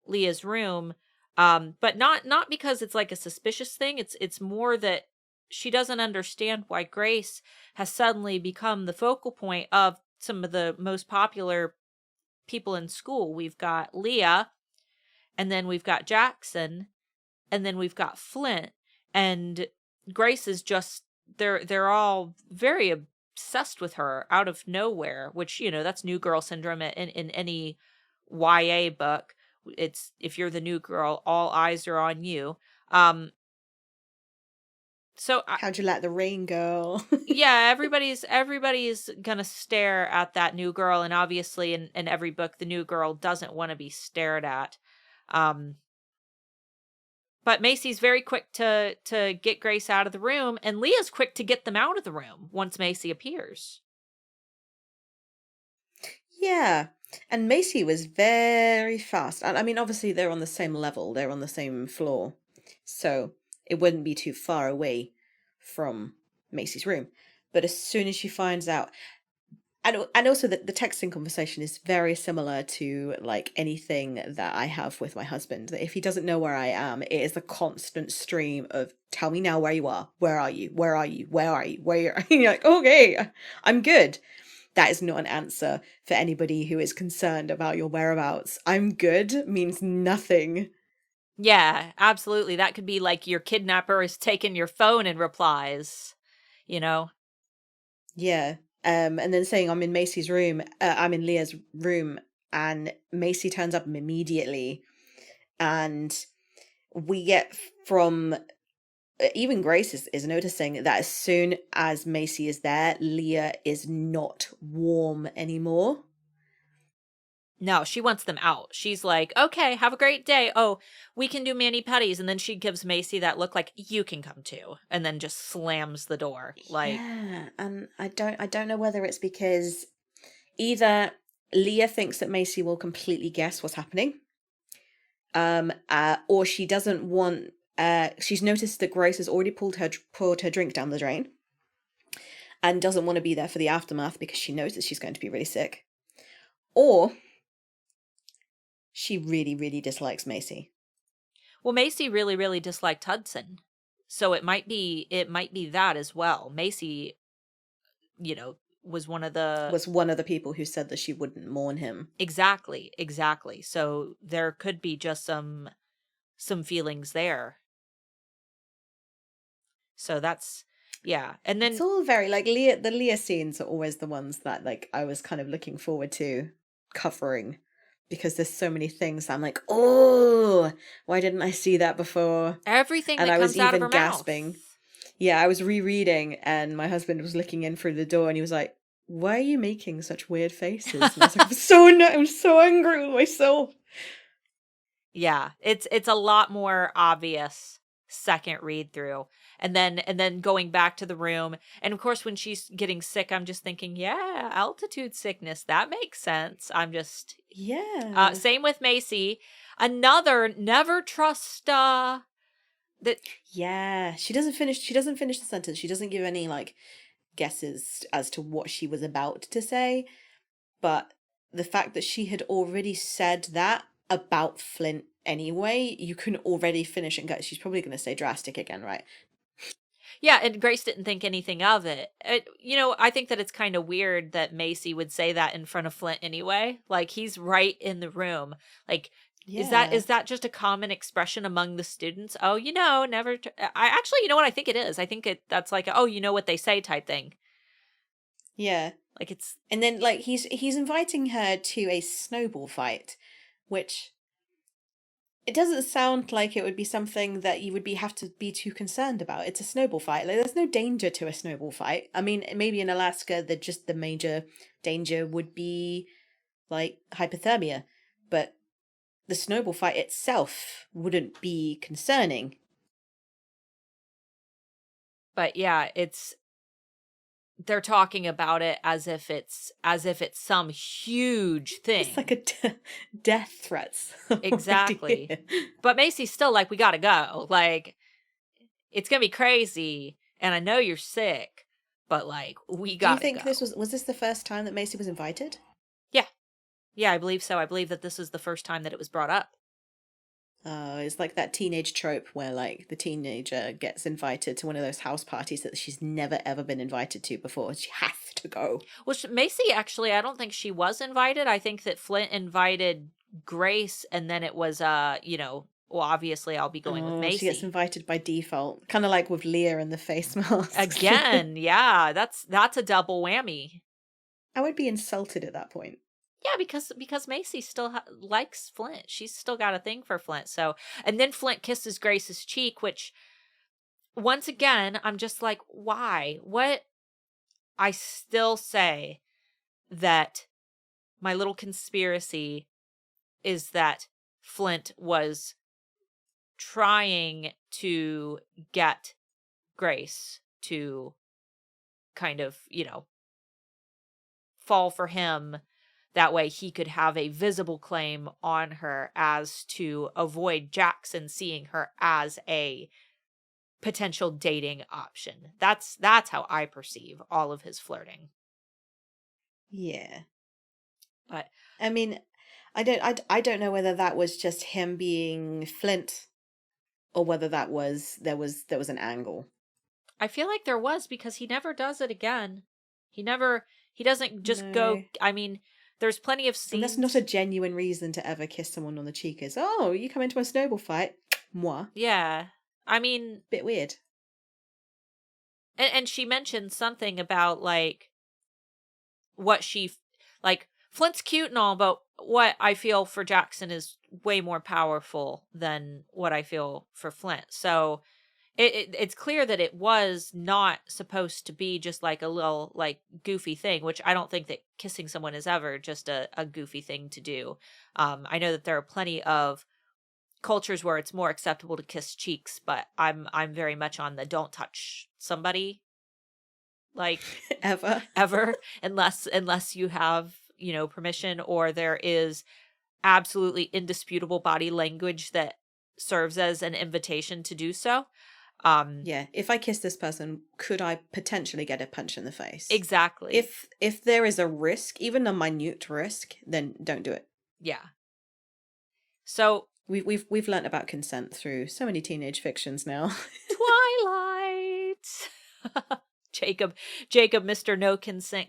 Leah's room. But not because it's like a suspicious thing. It's more that she doesn't understand why Grace has suddenly become the focal point of some of the most popular people in school. We've got Leah, and then we've got Jackson, and then we've got Flint, and Grace is just they're all very obsessed with her out of nowhere, which that's new girl syndrome in any YA book. It's if you're the new girl, all eyes are on you. How'd you like the rain, girl? Yeah, everybody's gonna stare at that new girl, and obviously in every book the new girl doesn't want to be stared at. But Macy's very quick to get Grace out of the room, and Leah's quick to get them out of the room once Macy appears. Yeah. And Macy was very fast. And I mean, obviously, they're on the same level, they're on the same floor. So it wouldn't be too far away from Macy's room. But as soon as she finds out, and also the texting conversation is very similar to like anything that I have with my husband. That if he doesn't know where I am, it is a constant stream of "Tell me now where you are. Where are you? Where are you? Where are you? Where are you?" You're like, okay, I'm good. That is not an answer for anybody who is concerned about your whereabouts. I'm good means nothing. Yeah, absolutely. That could be like your kidnapper is taking your phone and replies, Yeah. And then saying I'm in Macy's room, I'm in Leah's room, and Macy turns up immediately. And we get from even Grace is noticing that as soon as Macy is there, Leah is not warm anymore. No, she wants them out. She's like, okay, have a great day. Oh, we can do mani-pedis. And then she gives Macy that look like, you can come too. And then just slams the door. Like, yeah, and I don't know whether it's because either Leah thinks that Macy will completely guess what's happening, or she doesn't want. She's noticed that Grace has already poured her drink down the drain, and doesn't want to be there for the aftermath because she knows that she's going to be really sick, or she really, really dislikes Macy. well, Macy really, really disliked Hudson. So it might be that as well. Macy, was one of the people who said that she wouldn't mourn him. Exactly. So there could be just some feelings there. So that's, yeah. And then it's all very like Leah. The Leah scenes are always the ones that like I was kind of looking forward to covering, because there's so many things I'm like, oh, why didn't I see that before? everything And that I was comes out of even her gasping. mouth. Yeah, I was rereading and my husband was looking in through the door and he was like, why are you making such weird faces? And I was like, I'm so angry with myself. Yeah, it's a lot more obvious second read through. And then going back to the room. And of course, when she's getting sick, I'm just thinking, yeah, altitude sickness. That makes sense. I'm just, Yeah. same with Macy. Another never trust, that. Yeah. She doesn't finish the sentence. She doesn't give any like guesses as to what she was about to say. But the fact that she had already said that about Flint anyway, you can already finish and go, she's probably going to say drastic again, right? Yeah, and Grace didn't think anything of it. I think that it's kind of weird that Macy would say that in front of Flint anyway. Like, he's right in the room. Like, Yeah. is that just a common expression among the students? Oh, never. I actually, you know what I think it is. I think that's like, oh, you know what they say type thing. Yeah. Like, it's. And then like he's inviting her to a snowball fight, which it doesn't sound like it would be something that you would have to be too concerned about. It's a snowball fight. Like, there's no danger to a snowball fight. I mean, maybe in Alaska, the major danger would be like hypothermia, but the snowball fight itself wouldn't be concerning. But yeah, they're talking about it as if it's some huge thing. It's like a death threats. Exactly. But Macy's still like, we gotta go. Like, it's gonna be crazy, and I know you're sick, but like, we gotta go. Do you think this was this the first time that Macy was invited? Yeah, I believe so. I believe that this is the first time that it was brought up. It's like that teenage trope where like the teenager gets invited to one of those house parties that she's never ever been invited to before. She has to go. Well, Macy, actually, I don't think she was invited. I think that Flint invited Grace, and then it was, well, obviously I'll be going with Macy. She gets invited by default. Kind of like with Leah and the face mask. Again, yeah, that's a double whammy. I would be insulted at that point. Yeah, because Macy still likes Flint. She's still got a thing for Flint. So, and then Flint kisses Grace's cheek, which, once again, I'm just like, why? What? I still say that my little conspiracy is that Flint was trying to get Grace to kind of, fall for him. That way he could have a visible claim on her, as to avoid Jackson seeing her as a potential dating option. That's how I perceive all of his flirting. Yeah. But I mean, I don't know whether that was just him being Flint or whether there was an angle. I feel like there was, because he never does it again. He doesn't just go. I mean, there's plenty of scenes. And that's not a genuine reason to ever kiss someone on the cheek. Is, oh, you come into a snowball fight? Moi. Yeah. I mean, bit weird. And she mentioned something about like what Flint's cute and all, but what I feel for Jackson is way more powerful than what I feel for Flint. So it's clear that it was not supposed to be just like a little like goofy thing, which I don't think that kissing someone is ever just a goofy thing to do. I know that there are plenty of cultures where it's more acceptable to kiss cheeks, but I'm very much on the don't touch somebody like ever unless you have, permission, or there is absolutely indisputable body language that serves as an invitation to do so. Yeah, if I kiss this person, could I potentially get a punch in the face? Exactly. If there is a risk, even a minute risk, then don't do it. Yeah. So we've learnt about consent through so many teenage fictions now. Twilight. Jacob, Mr. No Consent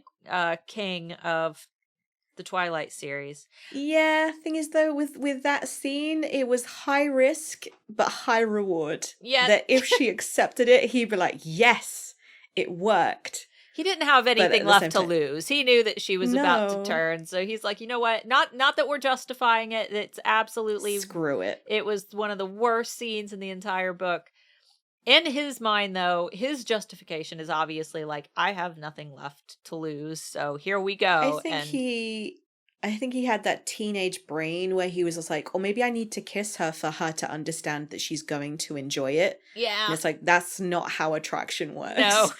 King of the Twilight series. Yeah, thing is though, with that scene, it was high risk but high reward. Yeah. That if she accepted it, he'd be like, yes, it worked. He didn't have anything left to lose. He knew that she was about to turn, so he's like, you know what? Not that we're justifying it. It's absolutely screw it. It was one of the worst scenes in the entire book. In his mind, though, his justification is obviously like, I have nothing left to lose, so here we I go. think And he I think he had that teenage brain where he was just like, or maybe I need to kiss her for her to understand that she's going to enjoy it. And yeah, it's like, that's not how attraction no. works.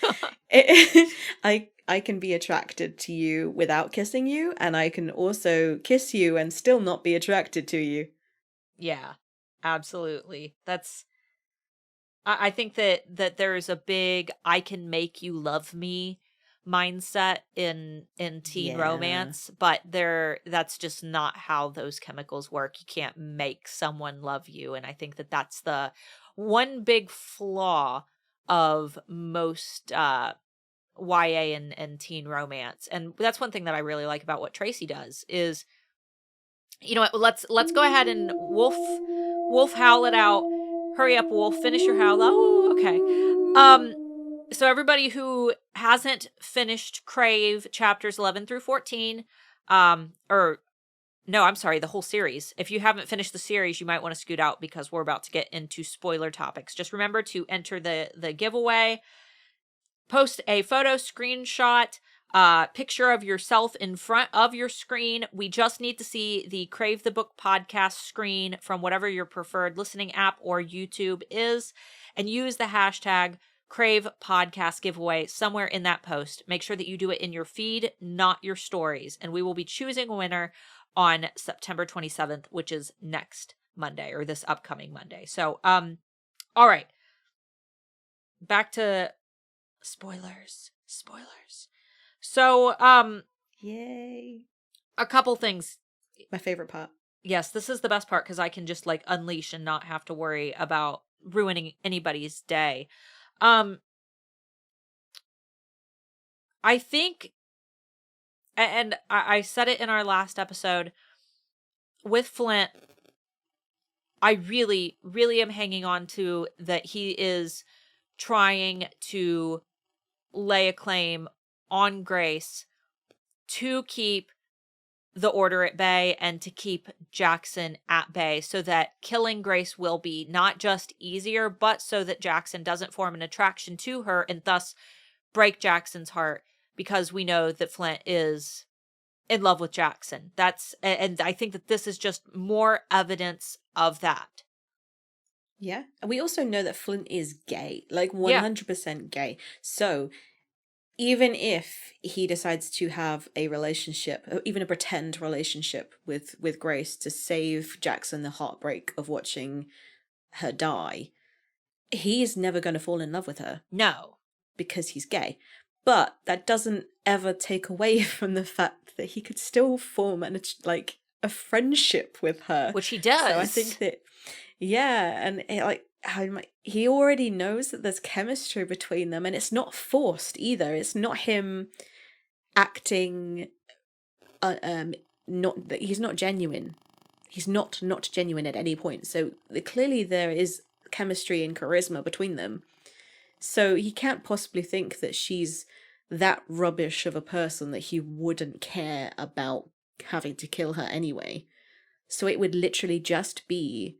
I can be attracted to you without kissing you, and I can also kiss you and still not be attracted to you. Yeah, absolutely. I think that there's a big I can make you love me mindset in teen Yeah. romance, but that's just not how those chemicals work. You can't make someone love you, and I think that that's the one big flaw of most YA and teen romance. And that's one thing that I really like about what Tracy does is, you know what, let's go ahead and Wolf howl it out. Hurry up, Wolf, finish your howl. Oh, okay. So everybody who hasn't finished Crave chapters 11 through 14, or no, I'm sorry, the whole series. If you haven't finished the series, you might want to scoot out because we're about to get into spoiler topics. Just remember to enter the giveaway. Post a photo screenshot, picture of yourself in front of your screen. We just need to see the Crave the Book Podcast screen from whatever your preferred listening app or YouTube is, and use the hashtag Crave Podcast giveaway somewhere in that post. Make sure that you do it in your feed, not your stories, and we will be choosing a winner on September 27th, which is next Monday, or this upcoming Monday. So, all right. Back to spoilers. So, Yay. a couple things. My favorite part. Yes, this is the best part because I can just like unleash and not have to worry about ruining anybody's day. I think, and I said it in our last episode, with Flint, I really, really am hanging on to that he is trying to lay a claim on Grace to keep the order at bay and to keep Jackson at bay so that killing Grace will be not just easier, but so that Jackson doesn't form an attraction to her and thus break Jackson's heart, because we know that Flint is in love with Jackson. And I think that this is just more evidence of that. Yeah. And we also know that Flint is gay, like 100% gay. So even if he decides to have a relationship, or even a pretend relationship with Grace to save Jackson the heartbreak of watching her die, he is never going to fall in love with her. No. Because he's gay. But that doesn't ever take away from the fact that he could still form a friendship with her. Which he does. So I think that, yeah, and he already knows that there's chemistry between them, and it's not forced either. It's not him acting, he's not genuine. He's not genuine at any point. So clearly there is chemistry and charisma between them. So he can't possibly think that she's that rubbish of a person that he wouldn't care about having to kill her anyway. So it would literally just be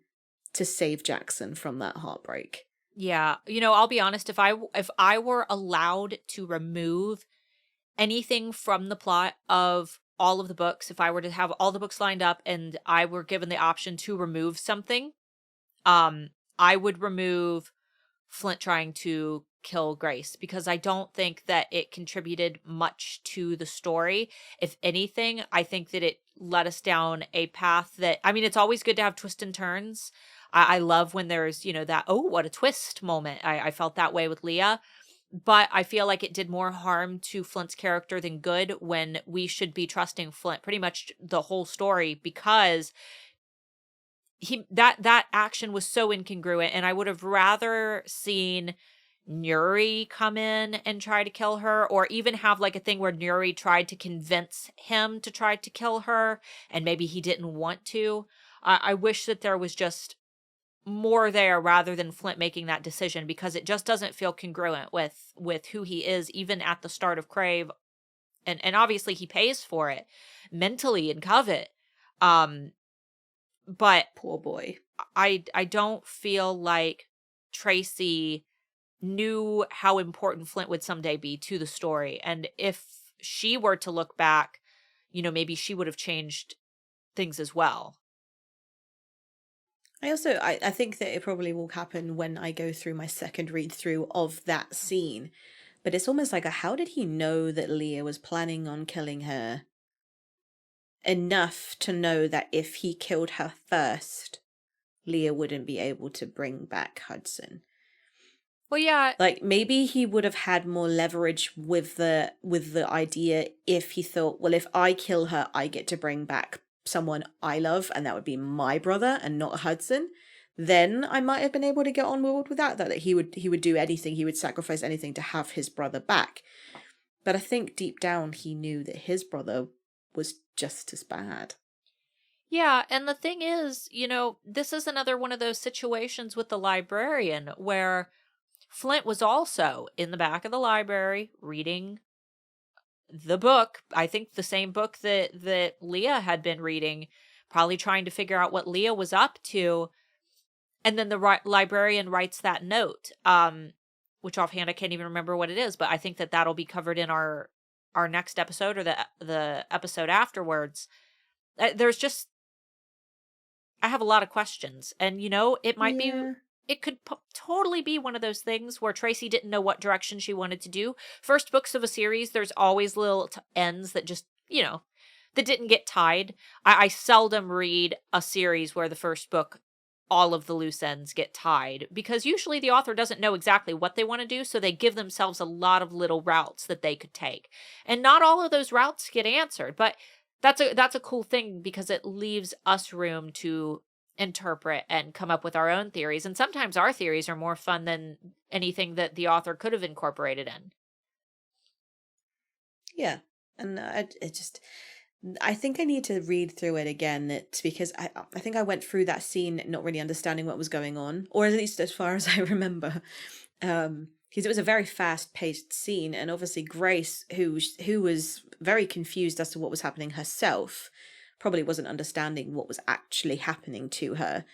to save Jackson from that heartbreak. Yeah. You know, I'll be honest, if I were allowed to remove anything from the plot of all of the books, if I were to have all the books lined up and I were given the option to remove something, I would remove Flint trying to kill Grace, because I don't think that it contributed much to the story. If anything, I think that it led us down a path that, I mean, it's always good to have twists and turns. I love when there's, that, oh, what a twist moment. I felt that way with Leah. But I feel like it did more harm to Flint's character than good when we should be trusting Flint pretty much the whole story, because that action was so incongruent, and I would have rather seen Nuri come in and try to kill her, or even have like a thing where Nuri tried to convince him to try to kill her and maybe he didn't want to. I wish that there was just more there rather than Flint making that decision, because it just doesn't feel congruent with who he is even at the start of Crave, and obviously he pays for it mentally in Covet. But poor boy. I don't feel like Tracy knew how important Flint would someday be to the story. And if she were to look back, maybe she would have changed things as well. I think that it probably will happen when I go through my second read through of that scene. But it's almost like how did he know that Leah was planning on killing her enough to know that if he killed her first, Leah wouldn't be able to bring back Hudson? Well, yeah. Like maybe he would have had more leverage with the idea if he thought, well, if I kill her, I get to bring back someone I love, and that would be my brother and not Hudson. Then I might have been able to get on board with that he would do anything, he would sacrifice anything to have his brother back. But I think deep down he knew that his brother was just as bad. Yeah, and the thing is, this is another one of those situations with the librarian where Flint was also in the back of the library reading the book. I think the same book that Leah had been reading, probably trying to figure out what Leah was up to. And then the librarian writes that note, which offhand I can't even remember what it is, but I think that'll be covered in our next episode or the episode afterwards. There's just, I have a lot of questions, and it might be, it could totally be one of those things where Tracy didn't know what direction she wanted to do. First books of a series, there's always little ends that just, that didn't get tied. I seldom read a series where the first book, all of the loose ends get tied, because usually the author doesn't know exactly what they want to do, so they give themselves a lot of little routes that they could take. And not all of those routes get answered, but that's a cool thing because it leaves us room to interpret and come up with our own theories. And sometimes our theories are more fun than anything that the author could have incorporated in. Yeah. And I think I need to read through it again. Because I think I went through that scene not really understanding what was going on, or at least as far as I remember. Because it was a very fast-paced scene, and obviously Grace, who was very confused as to what was happening herself, probably wasn't understanding what was actually happening to her.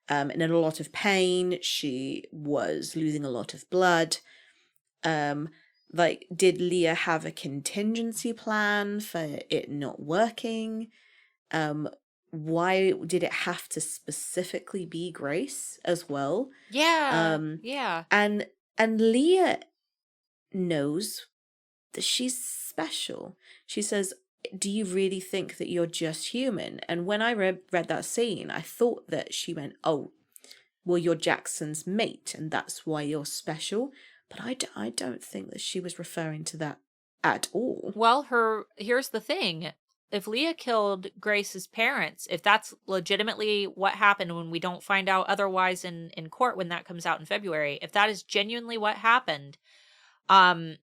In a lot of pain, she was losing a lot of blood. Did Leah have a contingency plan for it not working? Why did it have to specifically be Grace as well? Yeah. Yeah. And Leah knows that she's special. She says, do you really think that you're just human? And when I read that scene, I thought that she went, oh, well, you're Jackson's mate, and that's why you're special. But I don't think that she was referring to that at all. Well, here's the thing. If Leah killed Grace's parents, if that's legitimately what happened, when we don't find out otherwise in court when that comes out in February, if that is genuinely what happened, and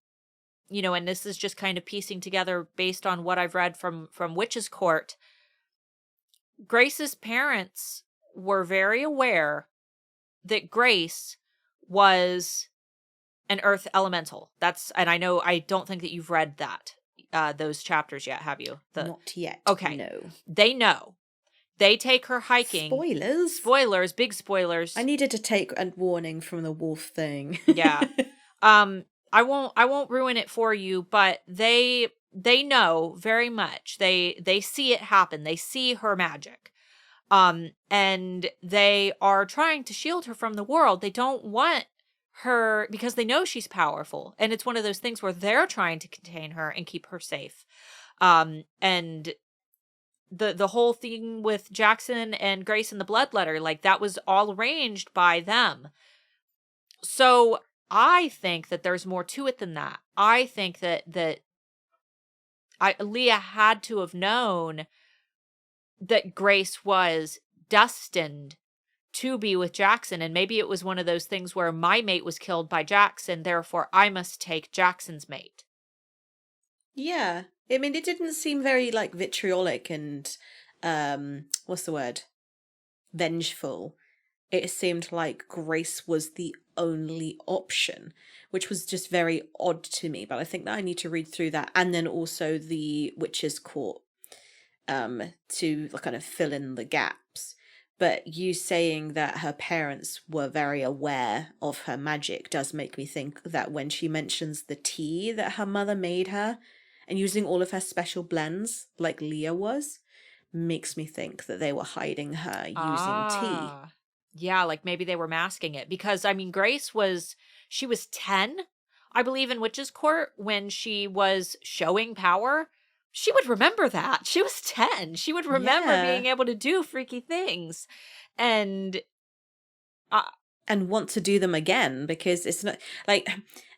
this is just kind of piecing together based on what I've read from Witch's Court, Grace's parents were very aware that Grace was an earth elemental. And I don't think that you've read those chapters yet, have you? Not yet. Okay. No. They know. They take her hiking. Spoilers, big spoilers. I needed to take a warning from the wolf thing. Yeah. I won't ruin it for you, but they know very much. They see it happen. They see her magic. And they are trying to shield her from the world. They don't want her, because they know she's powerful, and it's one of those things where they're trying to contain her and keep her safe. And the whole thing with Jackson and Grace and the bloodletter, that was all arranged by them. So I think that there's more to it than that. I think that Leah had to have known that Grace was destined to be with Jackson, and maybe it was one of those things where my mate was killed by Jackson, therefore I must take Jackson's mate. Yeah. I mean, it didn't seem very, vitriolic and, what's the word? Vengeful. It seemed like Grace was the only option, which was just very odd to me, but I think that I need to read through that, and then also the Witch's Court, to kind of fill in the gaps. But you saying that her parents were very aware of her magic does make me think that when she mentions the tea that her mother made her and using all of her special blends, like Leah was, makes me think that they were hiding her using tea. Ah. Yeah, like maybe they were masking it because I mean she was 10, I believe in Witch's Court when she was showing power. She would remember that. She was 10. She would remember being Yeah. able to do freaky things. And uh, And want to do them again because it's not like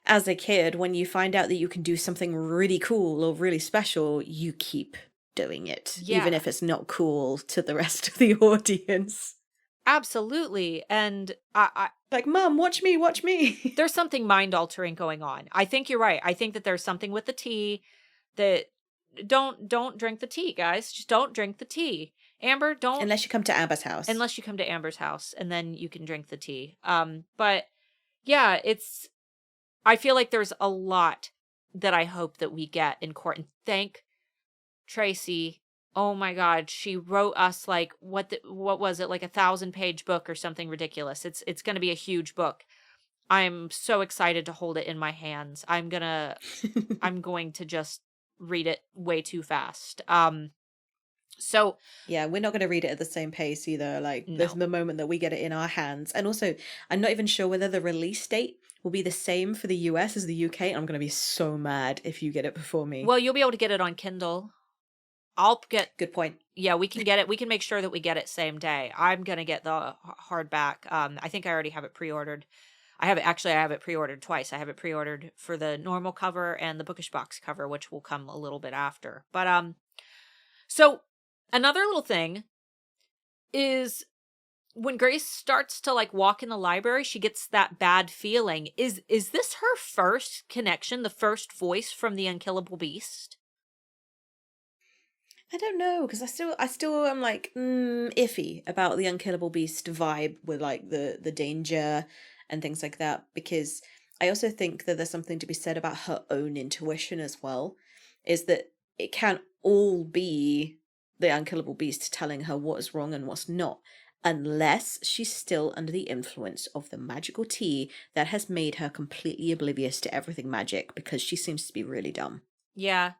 as a kid, when you find out that you can do something really cool or really special, you keep doing it, even yeah, if it's not cool to the rest of the audience. absolutely. And I Like, Mum, watch me, watch me. there's something mind altering going on. I think you're right. I think that there's something with the tea that don't drink the tea, guys. Just don't drink the tea. Amber, don't Unless you come to Amber's house. unless you come to Amber's house and then you can drink the tea. But yeah, I feel like there's a lot that I hope that we get in court. And thank Tracy. Oh my God, she wrote us like what was it, like 1,000-page book or something ridiculous. It's going to be a huge book. I'm so excited to hold it in my hands. I'm going to just read it way too fast. So Yeah, we're not going to read it at the same pace either. Like, no. the moment that we get it in our hands. And also, I'm not even sure whether the release date will be the same for the US as the UK. I'm going to be so mad if you get it before me. Well, you'll be able to get it on Kindle. I'll get Good point. Yeah, we can get it. We can make sure that we get it same day. I'm going to get the hardback. I think I already have it pre-ordered. I have it pre-ordered twice. I have it pre-ordered for the normal cover and the bookish box cover, which will come a little bit after. But so another little thing is when Grace starts to like walk in the library, she gets that bad feeling. Is this her first connection, the first voice from the unkillable beast? I don't know, because I still am like iffy about the unkillable beast vibe with like the danger and things like that. Because I also think that there's something to be said about her own intuition as well. Is that it can't all be the unkillable beast telling her what is wrong and what's not, unless she's still under the influence of the magical tea that has made her completely oblivious to everything magic. Because she seems to be really dumb. Yeah.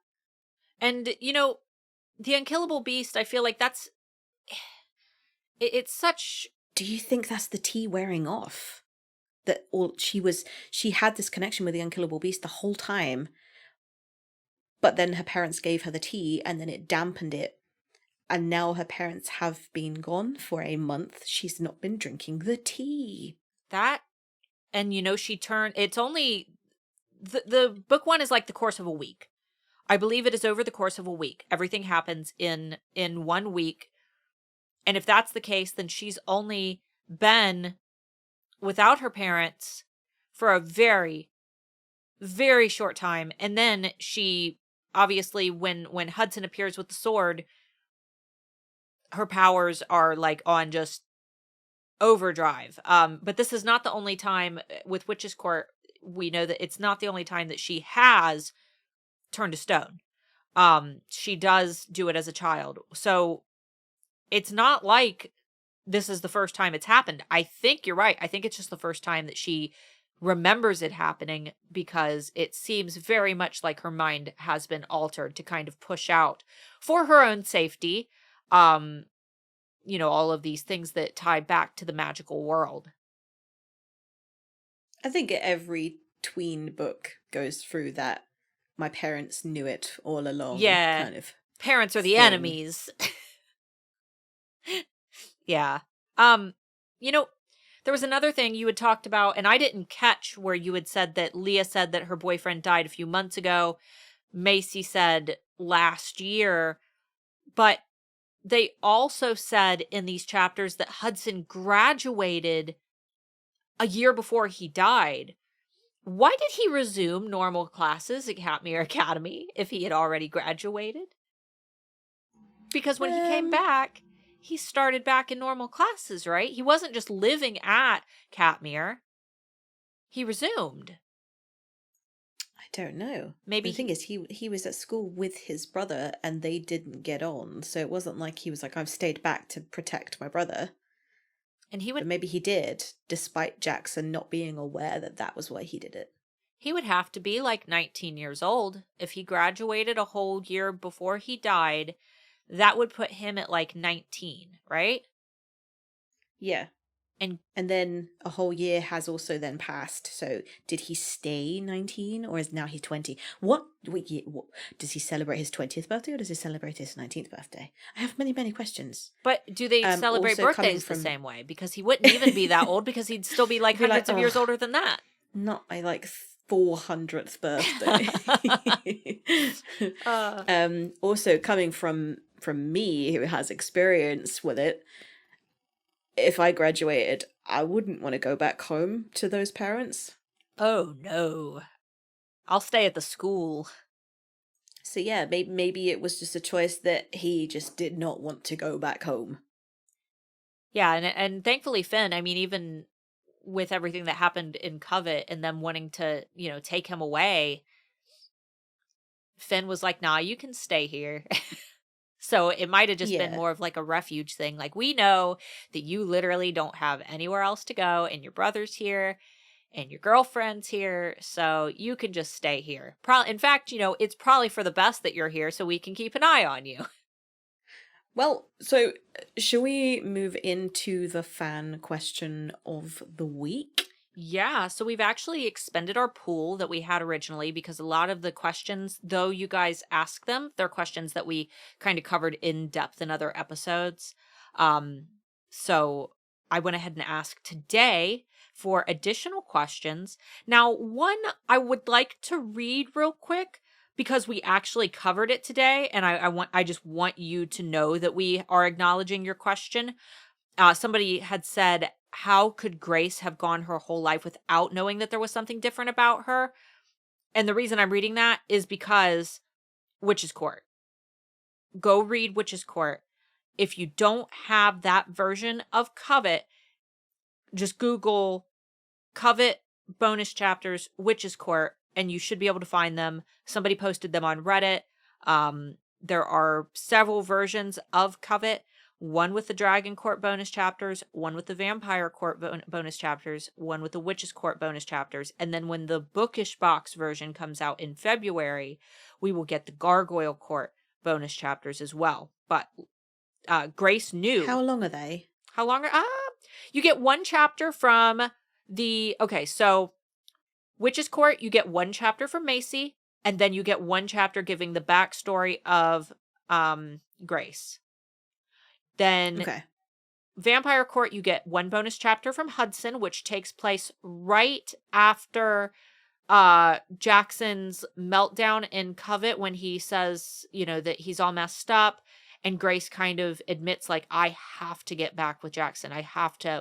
And the unkillable beast, I feel like it's such. Do you think that's the tea wearing off? That she had this connection with the unkillable beast the whole time, but then her parents gave her the tea and then it dampened it. And now her parents have been gone for a month. She's not been drinking the tea. That, and it's only, the book one is like the course of a week. I believe it is over the course of a week. Everything happens in 1 week. And if that's the case, then she's only been without her parents for a very, very short time. And then she, obviously, when Hudson appears with the sword, her powers are like on just overdrive. But this is not the only time with Witch's Court. We know that it's not the only time that she has turned to stone. She does do it as a child. So it's not like this is the first time it's happened. I think you're right. I think it's just the first time that she remembers it happening, because it seems very much like her mind has been altered to kind of push out for her own safety. All of these things that tie back to the magical world. I think every tween book goes through that. My parents knew it all along. Yeah. Kind of. Parents are the thing. enemies. Yeah. There was another thing you had talked about, and I didn't catch where you had said that Leah said that her boyfriend died a few months ago. Macy said last year, but they also said in these chapters that Hudson graduated a year before he died. Why did he resume normal classes at Katmere Academy if he had already graduated? Because when he came back, he started back in normal classes, right? He wasn't just living at Katmere. He resumed. I don't know. Maybe the thing is, he was at school with his brother and they didn't get on. So it wasn't like he was like, I've stayed back to protect my brother. And But maybe he did, despite Jackson not being aware that that was why he did it. he would have to be like 19 years old. If he graduated a whole year before he died, that would put him at like 19, right? Yeah. And then a whole year has also then passed. So did he stay 19 or is now he's 20? What does he celebrate his 20th birthday or does he celebrate his 19th birthday? I have many, many questions. But do they celebrate also birthdays the same way? Because he wouldn't even be that old because he'd still be like hundreds of years older than that. Not my like 400th birthday. Also coming from me who has experience with it, if I graduated, I wouldn't want to go back home to those parents. Oh no. I'll stay at the school. So yeah, maybe it was just a choice that he just did not want to go back home. Yeah, and thankfully Finn, I mean, even with everything that happened in Covet and them wanting to, take him away, Finn was like, nah, you can stay here. So it might have just been more of like a refuge thing. Like, we know that you literally don't have anywhere else to go and your brother's here and your girlfriend's here. So you can just stay here. In fact, it's probably for the best that you're here so we can keep an eye on you. Well, so shall we move into the fan question of the week? Yeah, so we've actually expended our pool that we had originally because a lot of the questions, though you guys ask them, they're questions that we kind of covered in depth in other episodes. So I went ahead and asked today for additional questions. Now, one I would like to read real quick because we actually covered it today, and I just want you to know that we are acknowledging your question. Somebody had said, how could Grace have gone her whole life without knowing that there was something different about her? And the reason I'm reading that is because Witch's Court. Go read Witch's Court. If you don't have that version of Covet, just Google Covet bonus chapters, Witch's Court, and you should be able to find them. Somebody posted them on Reddit. There are several versions of Covet. One with the Dragon Court bonus chapters, one with the Vampire Court bonus chapters, one with the Witch's Court bonus chapters. And then when the Bookish Box version comes out in February, we will get the Gargoyle Court bonus chapters as well. But Grace knew. How long are they? How long are... you get one chapter from the... Okay, so Witch's Court, you get one chapter from Macy, and then you get one chapter giving the backstory of Grace. Then Vampire Court, you get one bonus chapter from Hudson, which takes place right after Jackson's meltdown in Covet when he says, that he's all messed up. And Grace kind of admits, like, I have to get back with Jackson.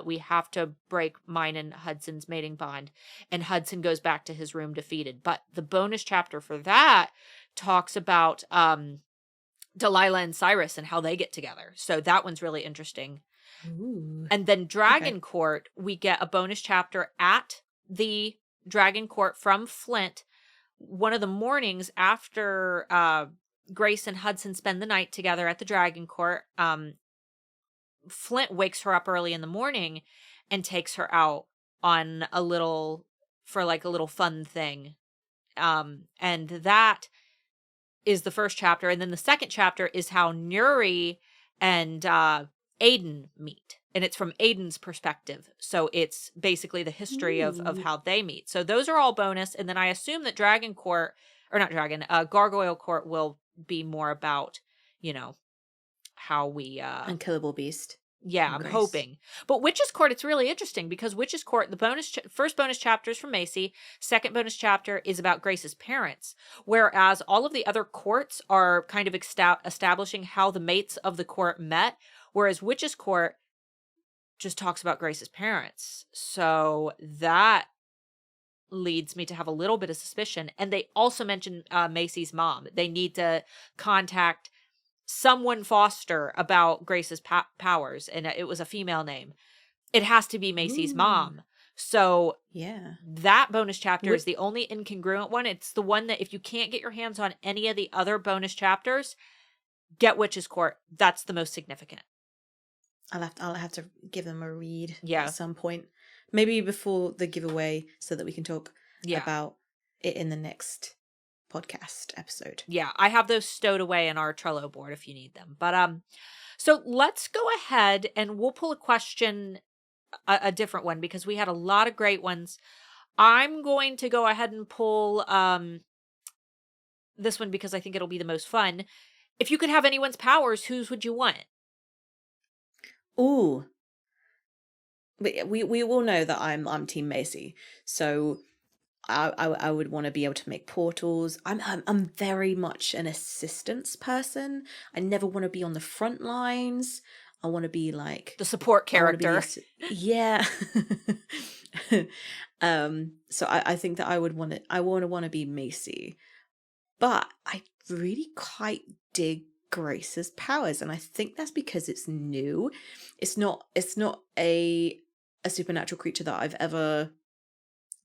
We have to break mine and Hudson's mating bond. And Hudson goes back to his room defeated. But the bonus chapter for that talks about Delilah and Cyrus and how they get together. So that one's really interesting. Ooh. And then Dragon Court, we get a bonus chapter at the Dragon Court from Flint. One of the mornings after Grace and Hudson spend the night together at the Dragon Court, Flint wakes her up early in the morning and takes her out on a little fun thing. And that is the first chapter. And then the second chapter is how Nuri and Aiden meet. And it's from Aiden's perspective. So it's basically the history of how they meet. So those are all bonus. And then I assume that Gargoyle Court will be more about, how we... Unkillable Beast. Yeah, I'm hoping. But Witch's Court, it's really interesting because Witch's Court, the first bonus chapter is from Macy. Second bonus chapter is about Grace's parents. Whereas all of the other courts are kind of establishing how the mates of the court met. Whereas Witch's Court just talks about Grace's parents. So that leads me to have a little bit of suspicion. And they also mention Macy's mom. They need to contact someone Foster about Grace's powers, and it was a female name. It has to be Macy's mom. So that bonus chapter is the only incongruent one. It's the one that if you can't get your hands on any of the other bonus chapters, get Witch's Court. That's the most significant. I'll have to give them a read Yeah. at some point. Maybe before the giveaway so that we can talk about it in the next podcast episode. Yeah, I have those stowed away in our Trello board if you need them. But so let's go ahead and we'll pull a question, a different one, because we had a lot of great ones. I'm going to go ahead and pull this one because I think it'll be the most fun. If you could have anyone's powers, whose would you want? Ooh. We all know that I'm Team Macy, so I would want to be able to make portals. I'm very much an assistance person. I never want to be on the front lines. I want to be like the support character. Yeah. So I think that I want to be Macy, but I really quite dig Grace's powers, and I think that's because it's new. It's not a supernatural creature that I've ever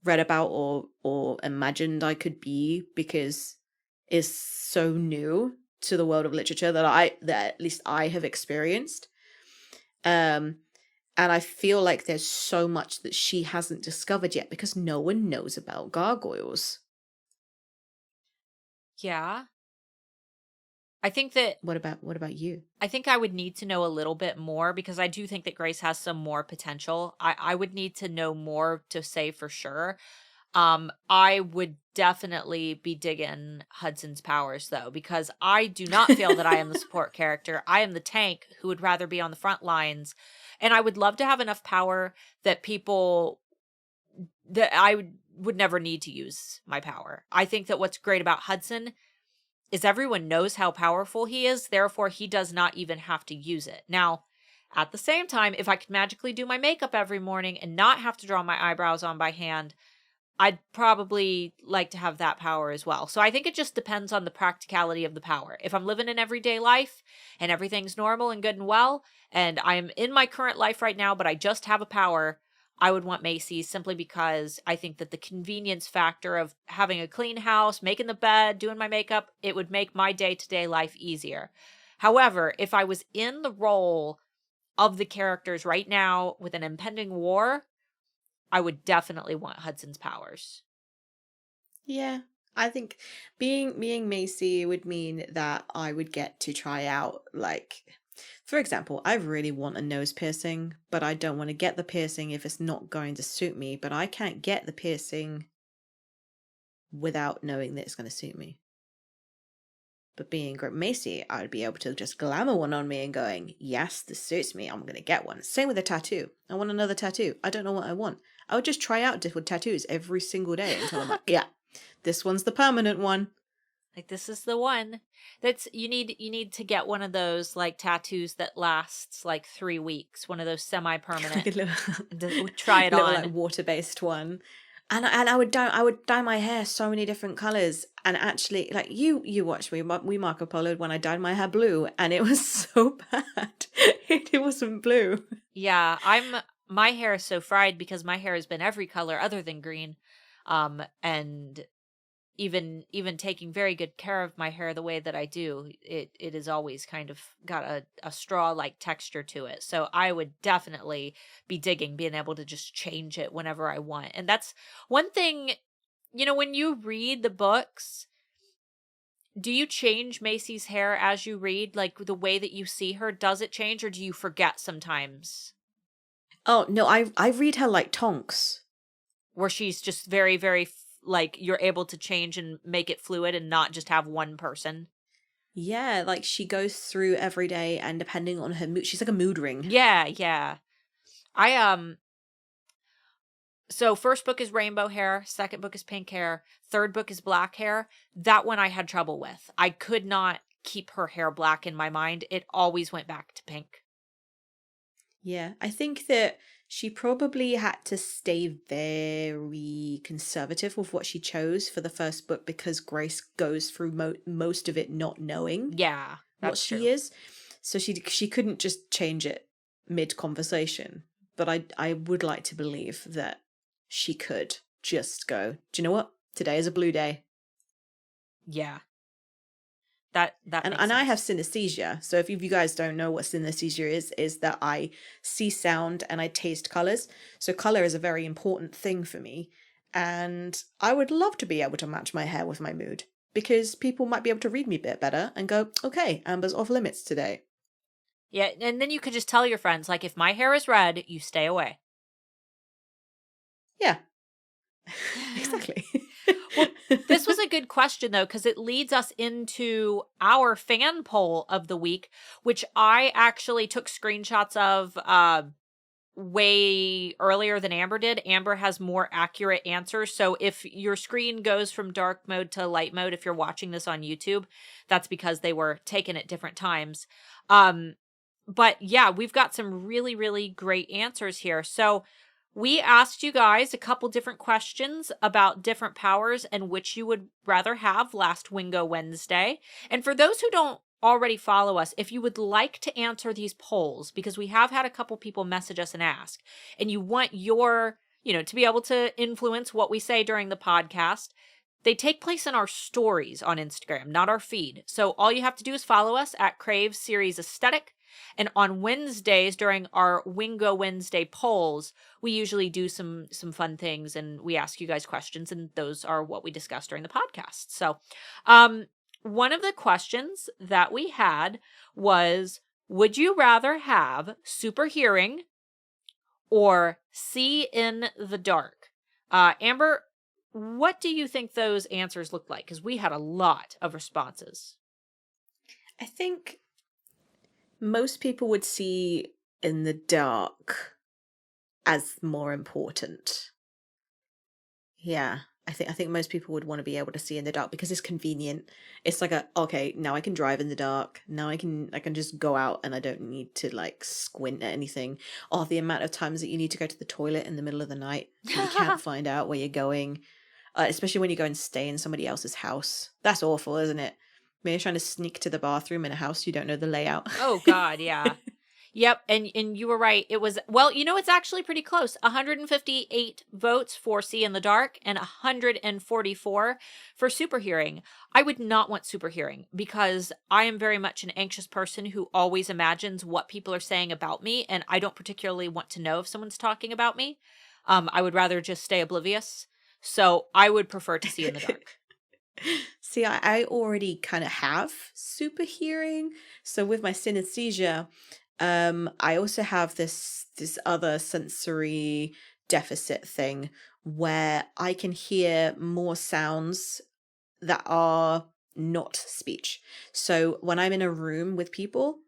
read about or imagined I could be, because it's so new to the world of literature that at least I have experienced. And I feel like there's so much that she hasn't discovered yet because no one knows about gargoyles. Yeah. I think that... What about you? I think I would need to know a little bit more, because I do think that Grace has some more potential. I would need to know more to say for sure. I would definitely be digging Hudson's powers, though, because I do not feel that I am the support character. I am the tank who would rather be on the front lines. And I would love to have enough power that I would never need to use my power. I think that what's great about Hudson is everyone knows how powerful he is, therefore he does not even have to use it. Now, at the same time, if I could magically do my makeup every morning and not have to draw my eyebrows on by hand, I'd probably like to have that power as well. So I think it just depends on the practicality of the power. If I'm living an everyday life and everything's normal and good and well, and I'm in my current life right now, but I just have a power, I would want Macy's, simply because I think that the convenience factor of having a clean house, making the bed, doing my makeup, it would make my day-to-day life easier. However, if I was in the role of the characters right now with an impending war, I would definitely want Hudson's powers. Yeah, I think being Macy would mean that I would get to try out, like, for example, I really want a nose piercing, but I don't want to get the piercing if it's not going to suit me, but I can't get the piercing without knowing that it's going to suit me. But being Macy, I would be able to just glamour one on me and going, yes, this suits me, I'm going to get one. Same with a tattoo. I want another tattoo. I don't know what I want. I would just try out different tattoos every single day until I'm like, yeah, this one's the permanent one. Like, this is the one. That's you need to get one of those, like, tattoos that lasts like 3 weeks. One of those semi-permanent. Try it on. Like water-based one. And I would dye my hair so many different colors. And actually, like, you watched me, we Marco Polo'd when I dyed my hair blue, and it was so bad. It wasn't blue. Yeah, my hair is so fried because my hair has been every color other than green. And even taking very good care of my hair the way that I do, it is always kind of got a straw-like texture to it. So I would definitely be digging being able to just change it whenever I want. And that's one thing, when you read the books, do you change Macy's hair as you read? Like, the way that you see her, does it change, or do you forget sometimes? Oh, no, I read her like Tonks. Where she's just very, very... like, you're able to change and make it fluid and not just have one person. Yeah, like, she goes through every day, and depending on her mood, she's like a mood ring. Yeah. So first book is rainbow hair, second book is pink hair, third book is black hair. That one I had trouble with. I could not keep her hair black in my mind. It always went back to pink. Yeah, I think that she probably had to stay very conservative with what she chose for the first book, because Grace goes through most of it not knowing what she is. So she couldn't just change it mid-conversation. But I would like to believe that she could just go, do you know what? Today is a blue day. Yeah. That And makes I sense. have synesthesia. So if you guys don't know what synesthesia is that I see sound and I taste colors. So color is a very important thing for me. And I would love to be able to match my hair with my mood, because people might be able to read me a bit better and go, okay, Amber's off limits today. Yeah, and then you could just tell your friends, like, if my hair is red, you stay away. Yeah, exactly. Well, this was a good question, though, because it leads us into our fan poll of the week, which I actually took screenshots of way earlier than Amber did. Amber has more accurate answers. So if your screen goes from dark mode to light mode, if you're watching this on YouTube, that's because they were taken at different times. But yeah, we've got some really, really great answers here. So we asked you guys a couple different questions about different powers and which you would rather have last Wingo Wednesday. And for those who don't already follow us, if you would like to answer these polls, because we have had a couple people message us and ask, and you want your, to be able to influence what we say during the podcast, they take place in our stories on Instagram, not our feed. So all you have to do is follow us at Crave Series Aesthetic. And on Wednesdays during our Wingo Wednesday polls, we usually do some fun things and we ask you guys questions, and those are what we discuss during the podcast. So, one of the questions that we had was, would you rather have super hearing or see in the dark? Amber, what do you think those answers look like? Because we had a lot of responses. I think most people would see in the dark as more important. Yeah, I think most people would want to be able to see in the dark because it's convenient. It's like okay, now I can drive in the dark. Now I can just go out and I don't need to like squint at anything. Or the amount of times that you need to go to the toilet in the middle of the night and you can't find out where you're going. Especially when you go and stay in somebody else's house. That's awful, isn't it? When you're trying to sneak to the bathroom in a house you don't know the layout. Oh God, yeah. Yep, and you were right. It was, well, it's actually pretty close. 158 votes for See in the Dark and 144 for super hearing. I would not want super hearing because I am very much an anxious person who always imagines what people are saying about me, and I don't particularly want to know if someone's talking about me. I would rather just stay oblivious. So I would prefer to see in the dark. See, I already kind of have super hearing. So with my synesthesia, I also have this other sensory deficit thing where I can hear more sounds that are not speech. So when I'm in a room with people,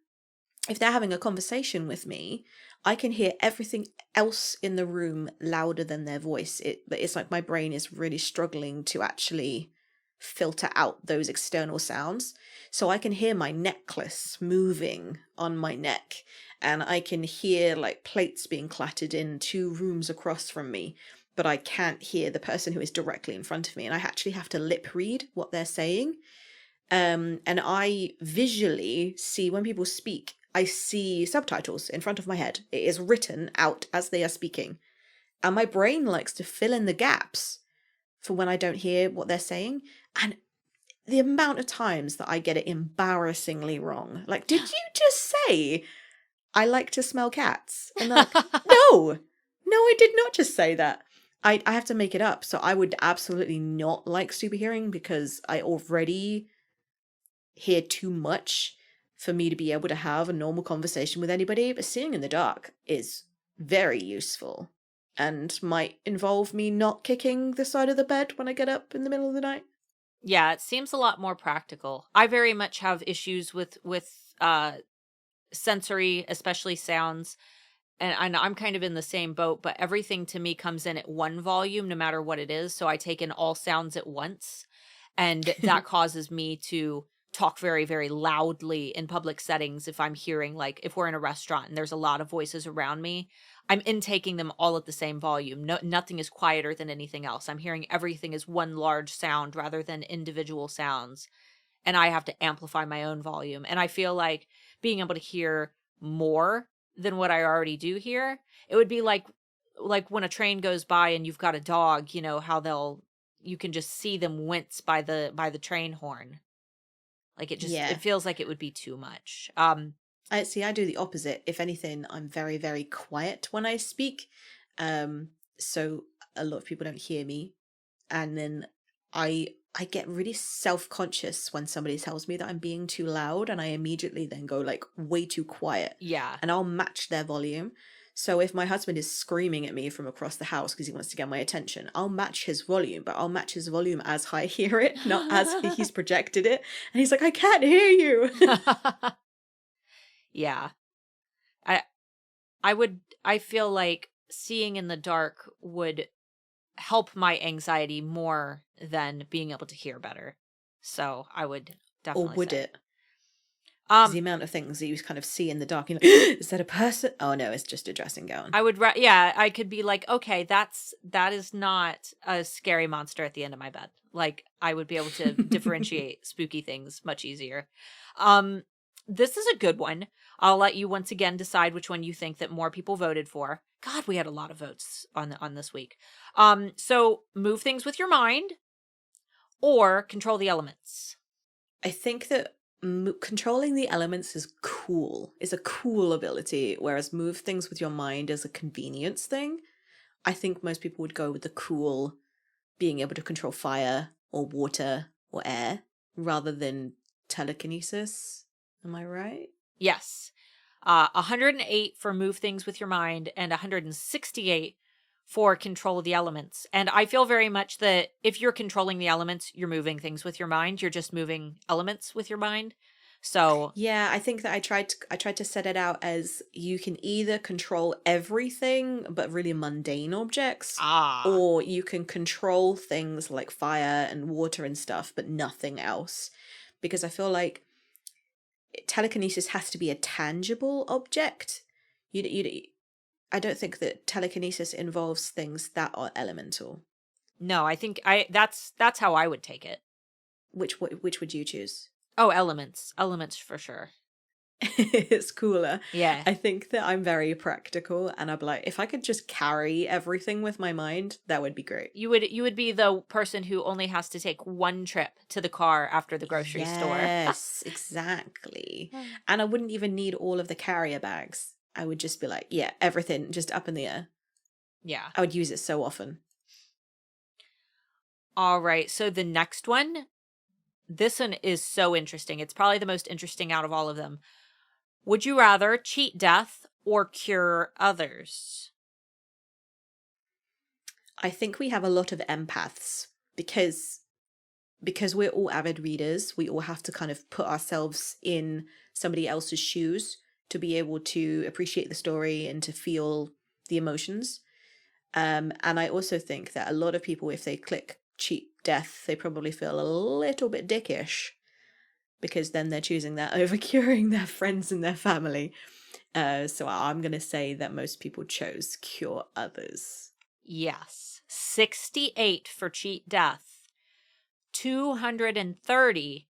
if they're having a conversation with me, I can hear everything else in the room louder than their voice. It's like my brain is really struggling to actually filter out those external sounds. So I can hear my necklace moving on my neck, and I can hear like plates being clattered in 2 rooms across from me, but I can't hear the person who is directly in front of me, and I actually have to lip read what they're saying. And I visually see when people speak, I see subtitles in front of my head. It is written out as they are speaking. And my brain likes to fill in the gaps for when I don't hear what they're saying. And the amount of times that I get it embarrassingly wrong. Like, did you just say, I like to smell cats? And they're like, no, I did not just say that. I have to make it up. So I would absolutely not like super hearing because I already hear too much for me to be able to have a normal conversation with anybody. But seeing in the dark is very useful and might involve me not kicking the side of the bed when I get up in the middle of the night. Yeah, it seems a lot more practical. I very much have issues with sensory, especially sounds. And I'm kind of in the same boat, but everything to me comes in at one volume, no matter what it is. So I take in all sounds at once. And that causes me to talk very, very loudly in public settings. If I'm hearing, like, if we're in a restaurant and there's a lot of voices around me, I'm intaking them all at the same volume. Nothing is quieter than anything else. I'm hearing everything as one large sound rather than individual sounds. And I have to amplify my own volume. And I feel like being able to hear more than what I already do hear, it would be like when a train goes by and you've got a dog, how you can just see them wince by the train horn. Like it just, Yeah. it feels like it would be too much. I do the opposite. If anything, I'm very, very quiet when I speak. So a lot of people don't hear me. And then I get really self-conscious when somebody tells me that I'm being too loud, and I immediately then go like way too quiet. Yeah. And I'll match their volume. So if my husband is screaming at me from across the house because he wants to get my attention, I'll match his volume, but I'll match his volume as I hear it, not as he's projected it. And he's like, I can't hear you. Yeah. I feel like seeing in the dark would help my anxiety more than being able to hear better. So I would definitely Or would say. it? The amount of things that you kind of see in the dark, you're like, is that a person? Oh no, it's just a dressing gown. I could be like, okay, that is not a scary monster at the end of my bed. Like I would be able to differentiate spooky things much easier. This is a good one. I'll let you once again decide which one you think that more people voted for. God, we had a lot of votes on this week. So move things with your mind or control the elements. I think that controlling the elements is cool. It's a cool ability, whereas move things with your mind is a convenience thing. I think most people would go with the cool, being able to control fire or water or air rather than telekinesis. Am I right? Yes. 108 for move things with your mind and 168 for control the elements. And I feel very much that if you're controlling the elements, you're moving things with your mind. You're just moving elements with your mind. So yeah, I think that I tried to set it out as you can either control everything but really mundane objects, or you can control things like fire and water and stuff but nothing else. Because I feel like telekinesis has to be a tangible object. I don't think that telekinesis involves things that are elemental. No, I think that's how I would take it. Which would you choose? Oh, elements for sure. It's cooler. Yeah. I think that I'm very practical, and I'd be like, if I could just carry everything with my mind, that would be great. You would be the person who only has to take one trip to the car after the grocery store. Yes, exactly. And I wouldn't even need all of the carrier bags. I would just be like, yeah, everything just up in the air. Yeah. I would use it so often. All right. So the next one, this one is so interesting. It's probably the most interesting out of all of them. Would you rather cheat death or cure others? I think we have a lot of empaths because we're all avid readers. We all have to kind of put ourselves in somebody else's shoes to be able to appreciate the story and to feel the emotions. And I also think that a lot of people, if they click cheat death, they probably feel a little bit dickish because then they're choosing that over curing their friends and their family. So I'm going to say that most people chose cure others. Yes. 68 for cheat death. 230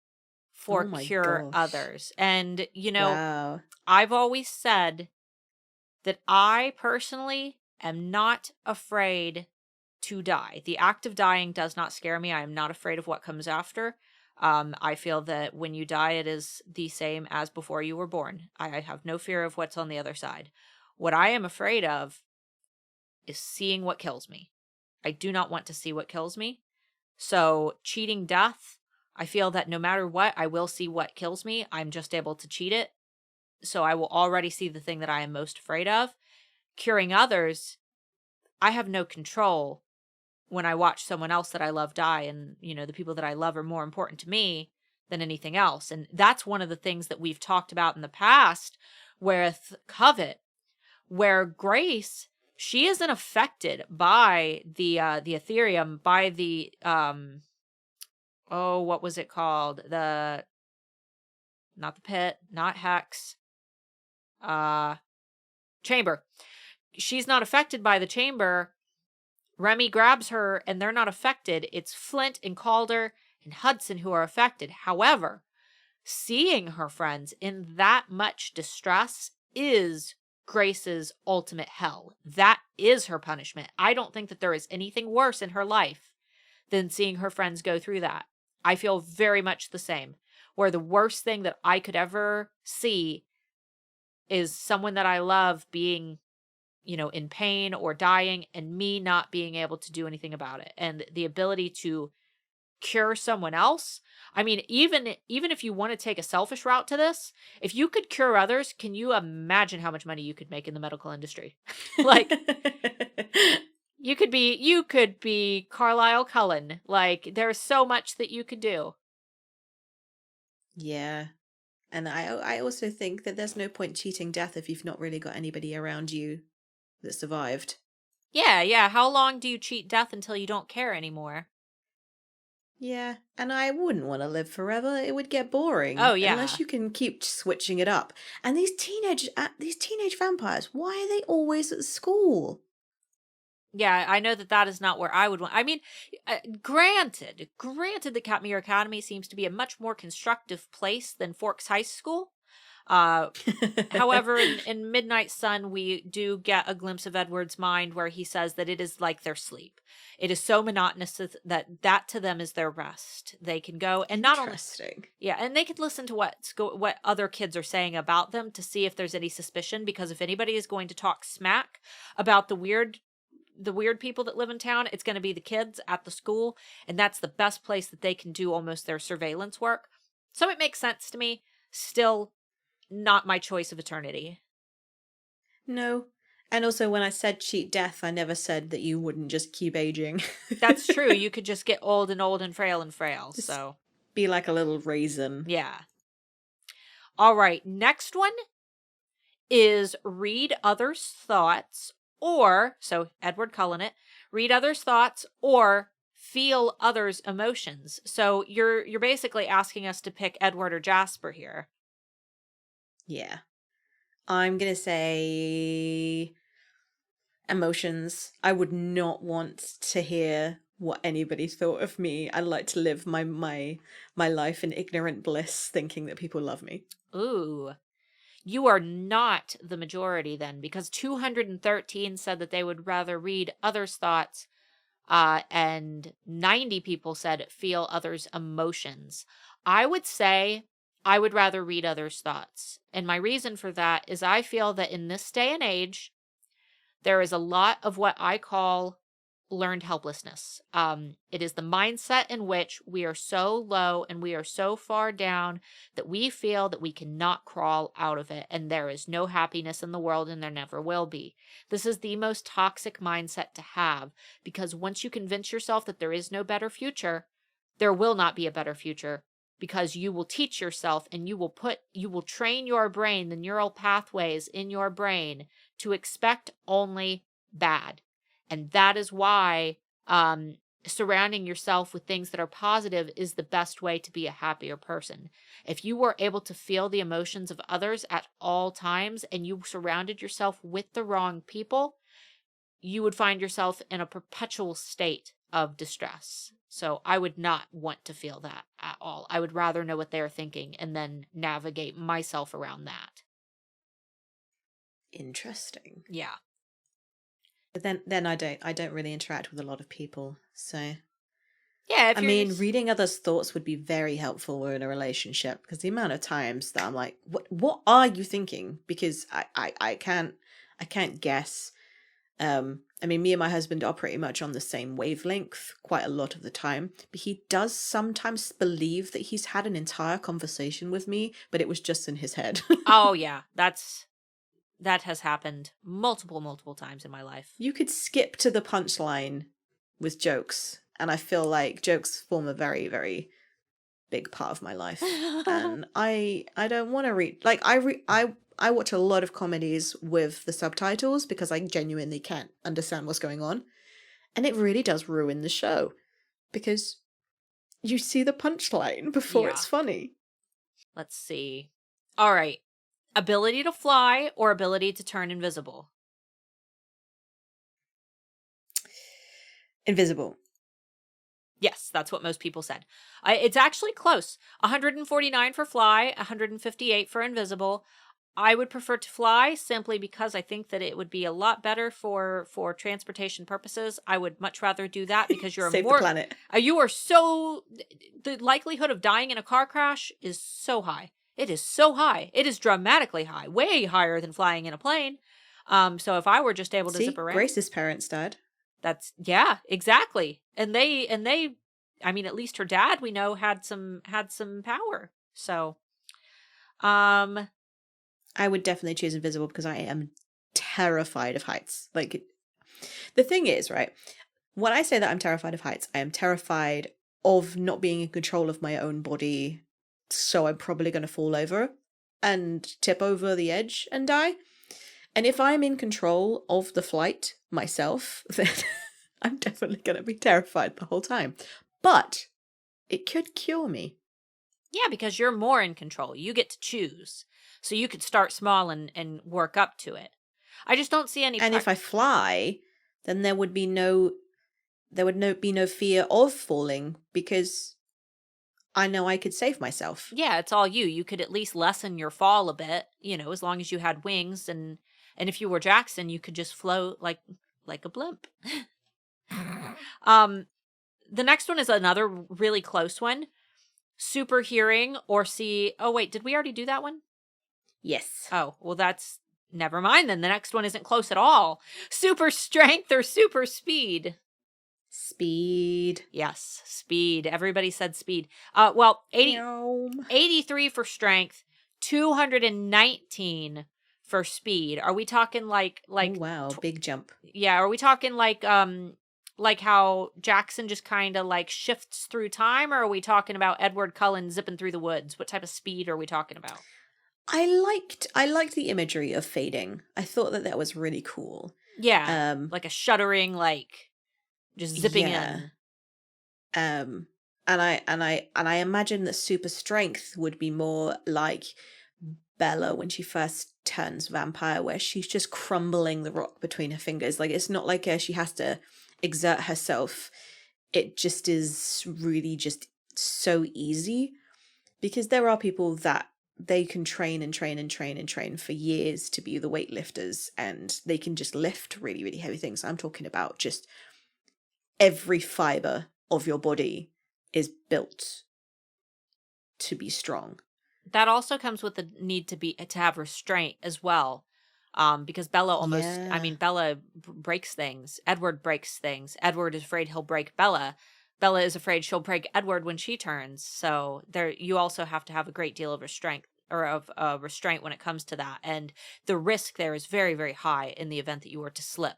for cure others. And, wow. I've always said that I personally am not afraid to die. The act of dying does not scare me. I am not afraid of what comes after. I feel that when you die, it is the same as before you were born. I have no fear of what's on the other side. What I am afraid of is seeing what kills me. I do not want to see what kills me. So cheating death, I feel that no matter what, I will see what kills me. I'm just able to cheat it. So I will already see the thing that I am most afraid of. Curing others, I have no control when I watch someone else that I love die, and, the people that I love are more important to me than anything else. And that's one of the things that we've talked about in the past with Covet, where Grace, she isn't affected by the Ethereum, by the, what was it called? Not the pit, not Hex, chamber. She's not affected by the chamber. Remy grabs her and they're not affected. It's Flint and Calder and Hudson who are affected. However, seeing her friends in that much distress is Grace's ultimate hell. That is her punishment. I don't think that there is anything worse in her life than seeing her friends go through that. I feel very much the same. where the worst thing that I could ever see is someone that I love being, in pain or dying and me not being able to do anything about it. And the ability to cure someone else. I mean, even if you want to take a selfish route to this, if you could cure others, can you imagine how much money you could make in the medical industry? Like, you could be Carlisle Cullen. Like, there's so much that you could do. Yeah. And I also think that there's no point cheating death if you've not really got anybody around you that survived. Yeah. How long do you cheat death until you don't care anymore? Yeah, and I wouldn't want to live forever. It would get boring. Oh, yeah. Unless you can keep switching it up. And these teenage vampires, why are they always at school? Yeah, I know that is not where I would want. I mean, granted, the Katmere Academy seems to be a much more constructive place than Forks High School. However, in Midnight Sun, we do get a glimpse of Edward's mind where he says that it is like their sleep. It is so monotonous that to them is their rest. They can go and not only, yeah, and they can listen to what other kids are saying about them to see if there's any suspicion. Because if anybody is going to talk smack about the weird people that live in town, it's going to be the kids at the school, and that's the best place that they can do almost their surveillance work. So it makes sense to me. Still, not my choice of eternity. No. And also, when I said cheat death, I never said that you wouldn't just keep aging. That's true. You could just get old and frail. Just so be like a little raisin. Yeah. All right. Next one is read others' thoughts, or, so Edward Cullen it, read others' thoughts or feel others' emotions. So you're basically asking us to pick Edward or Jasper here. Yeah. I'm going to say emotions. I would not want to hear what anybody thought of me. I like to live my life in ignorant bliss, thinking that people love me. Ooh. You are not the majority then, because 213 said that they would rather read others' thoughts, and 90 people said feel others' emotions. I would say I would rather read others' thoughts. And my reason for that is I feel that in this day and age, there is a lot of what I call learned helplessness. It is the mindset in which we are so low and we are so far down that we feel that we cannot crawl out of it, and there is no happiness in the world and there never will be. This is the most toxic mindset to have, because once you convince yourself that there is no better future, there will not be a better future, because you will teach yourself and you will train your brain, the neural pathways in your brain, to expect only bad. And that is why surrounding yourself with things that are positive is the best way to be a happier person. If you were able to feel the emotions of others at all times and you surrounded yourself with the wrong people, you would find yourself in a perpetual state of distress. So I would not want to feel that at all. I would rather know what they're thinking and then navigate myself around that. Interesting. Yeah. But then I don't really interact with a lot of people, so yeah. Reading others' thoughts would be very helpful in a relationship, because the amount of times that I'm like, what are you thinking? Because I can't guess. Me and my husband are pretty much on the same wavelength quite a lot of the time, but he does sometimes believe that he's had an entire conversation with me, but it was just in his head. Oh yeah, that has happened multiple times in my life. You could skip to the punchline with jokes, and I feel like jokes form a very, very big part of my life. And I don't want to read, like, I watch a lot of comedies with the subtitles because I genuinely can't understand what's going on. And it really does ruin the show, because you see the punchline before it's funny. Let's see. All right. Ability to fly or ability to turn invisible? Invisible. Yes, that's what most people said. It's actually close. 149 for fly, 158 for invisible. I would prefer to fly simply because I think that it would be a lot better for transportation purposes. I would much rather do that because you're Save the planet. You are so, the likelihood of dying in a car crash is so high. It is so high. It is dramatically high, way higher than flying in a plane. So if I were just able to zip around. Grace's parents died. Yeah, exactly. And they, I mean, at least her dad, we know, had some power. So, I would definitely choose invisible because I am terrified of heights. Like, the thing is, right, when I say that I'm terrified of heights, I am terrified of not being in control of my own body. So I'm probably going to fall over and tip over the edge and die. And if I'm in control of the flight myself, then I'm definitely going to be terrified the whole time. But it could cure me. Yeah, because you're more in control. You get to choose. So you could start small and work up to it. I just don't see any. And if I fly, then there would be no fear of falling because I know I could save myself. Yeah, it's all you. You could at least lessen your fall a bit, as long as you had wings, and if you were Jackson, you could just float like a blimp. The next one is another really close one. Super hearing or see. Oh wait, did we already do that one? Yes. Oh, well, that's never mind then. The next one isn't close at all. Super strength or super speed? Speed. Yes, speed. Everybody said speed. 83 for strength, 219 for speed. Are we talking like oh, wow, big jump. Yeah, are we talking like how Jackson just kind of like shifts through time, or are we talking about Edward Cullen zipping through the woods? What type of speed are we talking about? I liked the imagery of fading. I thought that was really cool. Yeah, like a shuddering, like just zipping in. And I imagine that super strength would be more like Bella when she first turns vampire, where she's just crumbling the rock between her fingers. Like, it's not like she has to exert herself. It just is really just so easy, because there are people that they can train for years to be the weightlifters, and they can just lift really, really heavy things. I'm talking about just every fiber of your body is built to be strong. That also comes with the need to have restraint as well. Because Bella Bella breaks things. Edward breaks things. Edward is afraid he'll break Bella. Bella is afraid she'll break Edward when she turns. So you also have to have a great deal of restraint when it comes to that. And the risk there is very, very high in the event that you were to slip.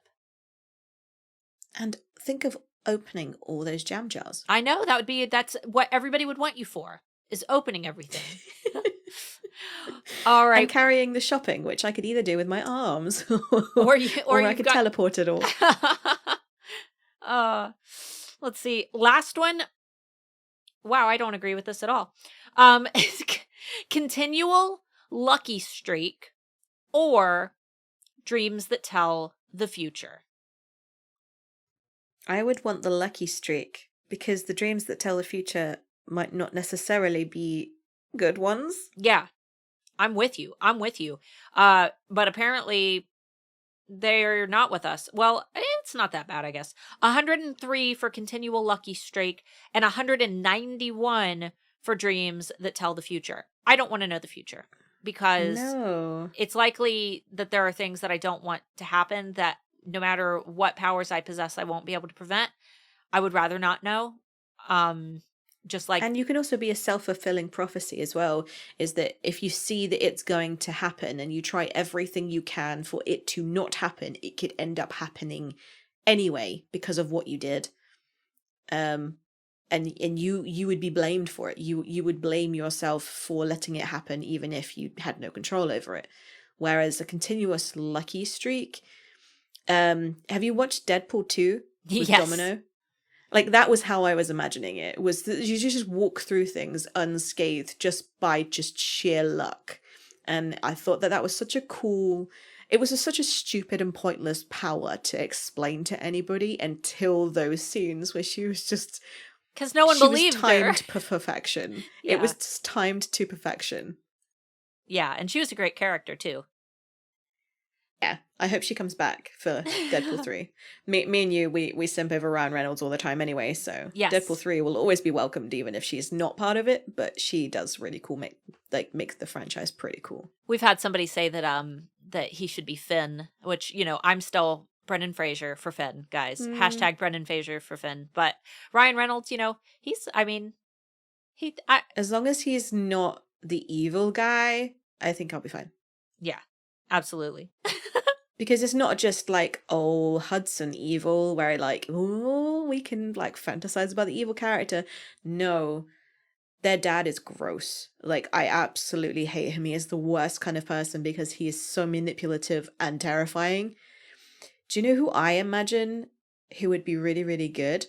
And think of opening all those jam jars. I know, that's what everybody would want you for, is opening everything. All right. And carrying the shopping, which I could either do with my arms or I could teleport it all. Let's see. Last one. Wow, I don't agree with this at all. Continual lucky streak or dreams that tell the future. I would want the lucky streak, because the dreams that tell the future might not necessarily be good ones. Yeah, I'm with you. But apparently they're not with us. Well, it's not that bad, I guess. 103 for continual lucky streak and 191 for dreams that tell the future. I don't want to know the future, because it's likely that there are things that I don't want to happen that no matter what powers I possess, I won't be able to prevent. I would rather not know. And you can also be a self-fulfilling prophecy as well, is that if you see that it's going to happen and you try everything you can for it to not happen, it could end up happening anyway because of what you did. And you would be blamed for it. You would blame yourself for letting it happen even if you had no control over it. Whereas a continuous lucky streak, have you watched Deadpool 2 with Yes. Domino? Like, that was how I was imagining it. Was that you just walk through things unscathed just by sheer luck. And I thought that was such a cool... It was such a stupid and pointless power to explain to anybody until those scenes where she was just... Because no one believed her. Timed to perfection. Yeah. It was just timed to perfection. Yeah, and she was a great character too. Yeah, I hope she comes back for Deadpool 3. Me and you, we simp over Ryan Reynolds all the time anyway, so Yes. Deadpool 3 will always be welcomed even if she's not part of it, but she does really cool, make the franchise pretty cool. We've had somebody say that that he should be Finn, which, you know, I'm still Brendan Fraser for Finn, guys. Hashtag Brendan Fraser for Finn. But Ryan Reynolds, you know, as long as he's not the evil guy, I think I'll be fine. Yeah, absolutely. Because it's not just like, oh, Hudson evil, where like, oh, we can like fantasize about the evil character. No, their dad is gross. Like, I absolutely hate him. He is the worst kind of person because he is so manipulative and terrifying. Do you know who I imagine who would be really, really good?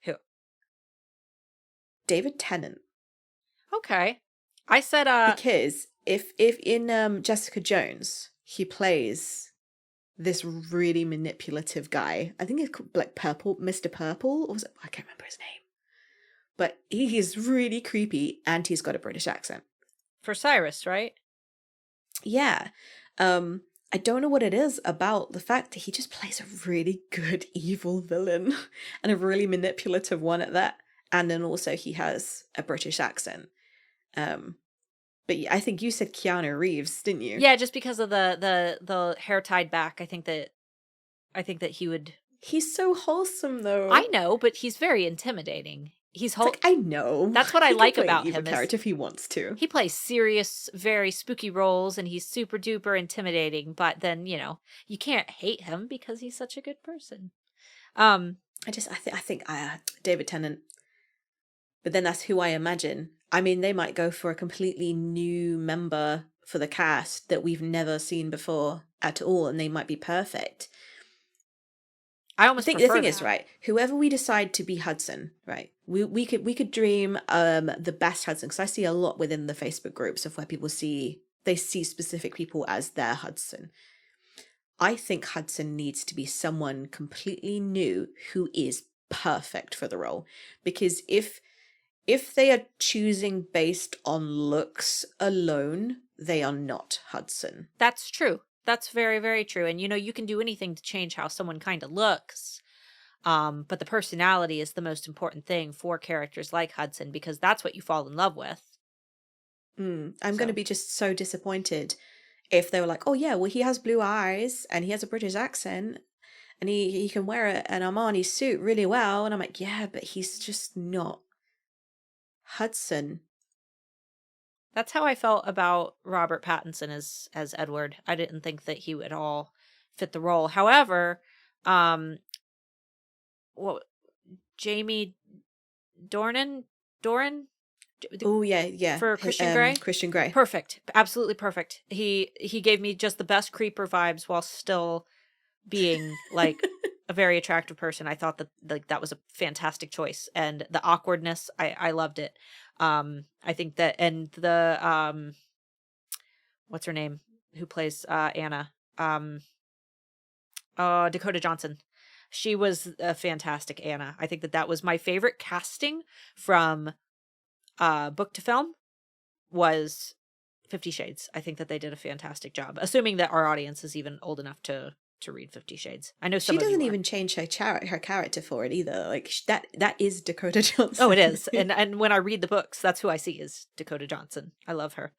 Who? David Tennant. Okay. I said because if in Jessica Jones he plays this really manipulative guy. I think it's called, like Mr. Purple, or was it? I can't remember his name. But he is really creepy and he's got a British accent. For Cyrus, right? Yeah. I don't know what it is about the fact that he just plays a really good evil villain and a really manipulative one at that. And then also he has a British accent. But I think you said Keanu Reeves, didn't you? Yeah, just because of the hair tied back. I think that he would. He's so wholesome, though. I know, but he's very intimidating. He's I know. That's what I like about him. Character if he wants to. He plays serious, very spooky roles, and he's super duper intimidating. But then, you know, you can't hate him because he's such a good person. I think David Tennant. But then that's who I imagine. I mean, they might go for a completely new member for the cast that we've never seen before at all, and they might be perfect. I think the thing is, right, whoever we decide to be Hudson, right, we could dream the best Hudson, because I see a lot within the Facebook groups of where people see specific people as their Hudson. I think Hudson needs to be someone completely new who is perfect for the role, because if they are choosing based on looks alone, they are not Hudson. That's true. That's very, very true. And, you know, you can do anything to change how someone kind of looks. But the personality is the most important thing for characters like Hudson, because that's what you fall in love with. I'm going to be just so disappointed if they were like, oh, yeah, well, he has blue eyes and he has a British accent and he can wear an Armani suit really well. And I'm like, yeah, but he's just not Hudson. That's how I felt about Robert Pattinson as Edward. I didn't think that he would all fit the role. However, Jamie Doran? Oh yeah. For Christian Grey? Christian Grey. Perfect. Absolutely perfect. He gave me just the best creeper vibes while still being like a very attractive person. I thought that was a fantastic choice, and the awkwardness, I loved it. I think that, and the what's her name who plays Anna, Dakota Johnson. She was a fantastic Anna. I think that was my favorite casting from book to film was 50 Shades. I think that they did a fantastic job, assuming that our audience is even old enough to read 50 Shades. I know some she of you doesn't are. even change her character for it either. Like that is Dakota Johnson. Oh, it is. And when I read the books, that's who I see is Dakota Johnson. I love her.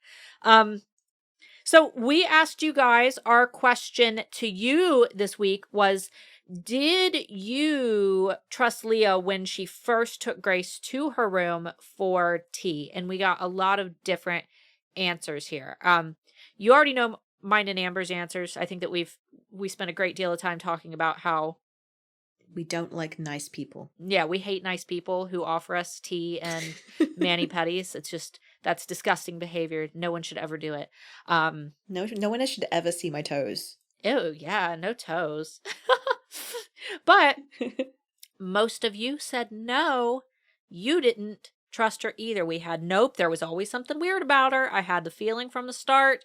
So we asked you guys, our question to you this week was, did you trust Leah when she first took Grace to her room for tea? And we got a lot of different answers here. You already know mine and Amber's answers. I think that we spent a great deal of time talking about how we don't like nice people. Yeah, we hate nice people who offer us tea and mani-pedis. It's just, that's disgusting behavior. No one should ever do it. No one should ever see my toes. Ew, yeah, no toes. But most of you said no, you didn't trust her either. We had nope, there was always something weird about her. I had the feeling from the start.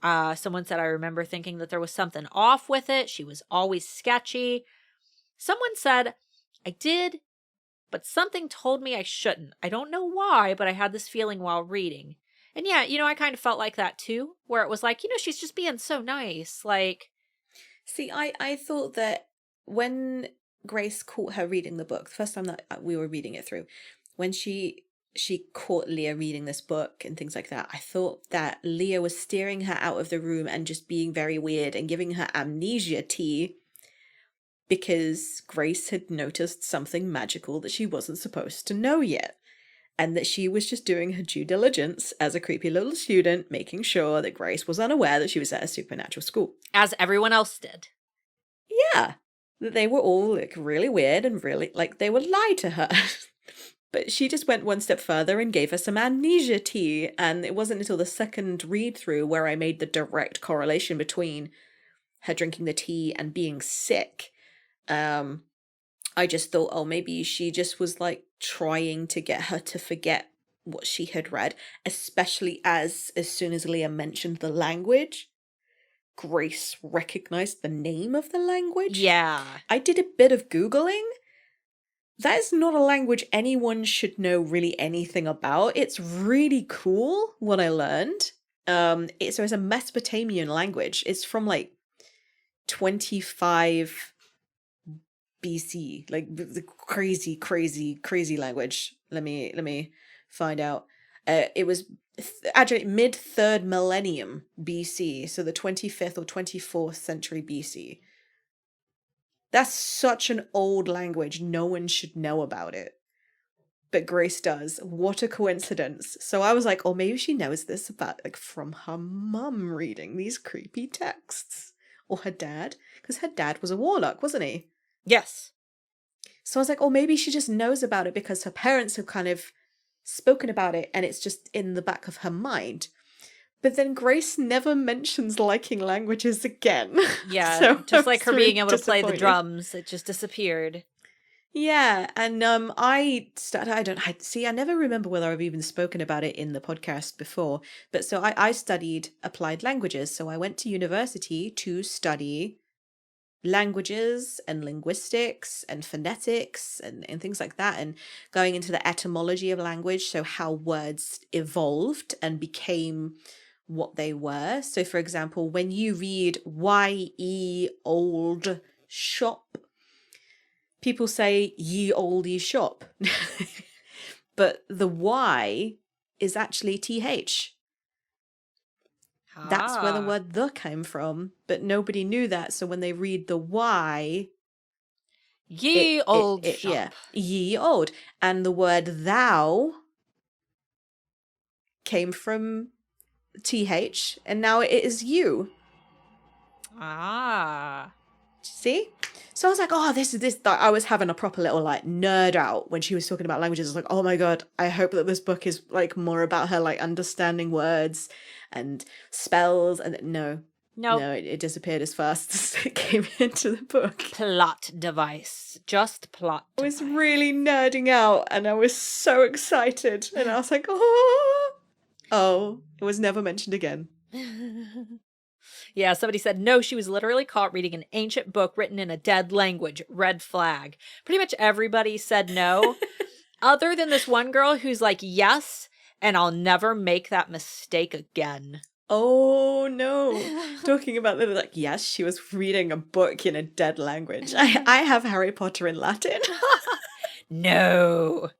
Someone said, I remember thinking that there was something off with it. She was always sketchy. Someone said, I did, but something told me I shouldn't. I don't know why, but I had this feeling while reading. And yeah, I kind of felt like that too, where it was like, she's just being so nice. Like, See, I thought that when Grace caught her reading the book, the first time that we were reading it through, when she caught Leah reading this book and things like that, I thought that Leah was steering her out of the room and just being very weird and giving her amnesia tea because Grace had noticed something magical that she wasn't supposed to know yet. And that she was just doing her due diligence as a creepy little student, making sure that Grace was unaware that she was at a supernatural school. as everyone else did. Yeah. That they were all like really weird and really like they would lie to her. But she just went one step further and gave us some amnesia tea. And it wasn't until the second read through where I made the direct correlation between her drinking the tea and being sick. I just thought, oh, maybe she just was like trying to get her to forget what she had read, especially as soon as Leah mentioned the language, Grace recognized the name of the language. Yeah. I did a bit of Googling. That is not a language anyone should know really anything about. It's really cool what I learned. So it's a Mesopotamian language. It's from like 25 BC, like the crazy language. Let me find out. It was actually mid 3rd millennium BC, so the 25th or 24th century BC. That's such an old language. No one should know about it. But Grace does. What a coincidence. So I was like, oh, maybe she knows this about like from her mum reading these creepy texts. Or her dad. Because her dad was a warlock, wasn't he? Yes. So I was like, oh, maybe she just knows about it because her parents have kind of spoken about it and it's just in the back of her mind. But then Grace never mentions liking languages again. Yeah, So just like her really being able to play the disappointed. drums, it just disappeared. Yeah, and I never remember whether I've even spoken about it in the podcast before, but so I studied applied languages. So I went to university to study languages and linguistics and phonetics and things like that, and going into the etymology of language, so how words evolved and became what they were. So for example, when you read ye old shop, people say ye olde shop. But the Y is actually TH. That's where the word the came from, but nobody knew that. So when they read the Y, Ye old shop. Yeah, ye old. And the word thou came from TH, and now it is you. See? So I was like, oh, this. I was having a proper little like nerd out when she was talking about languages. I was like, oh my God, I hope that this book is like more about her like understanding words and spells. And no, it disappeared as fast as it came into the book. Plot device. Just plot device. I was really nerding out and I was so excited. And I was like, oh, it was never mentioned again. Yeah, somebody said, no, she was literally caught reading an ancient book written in a dead language. Red flag. Pretty much everybody said no. Other than this one girl who's like, yes, and I'll never make that mistake again. Oh, no. Talking about that, like, yes, she was reading a book in a dead language. I have Harry Potter in Latin. No.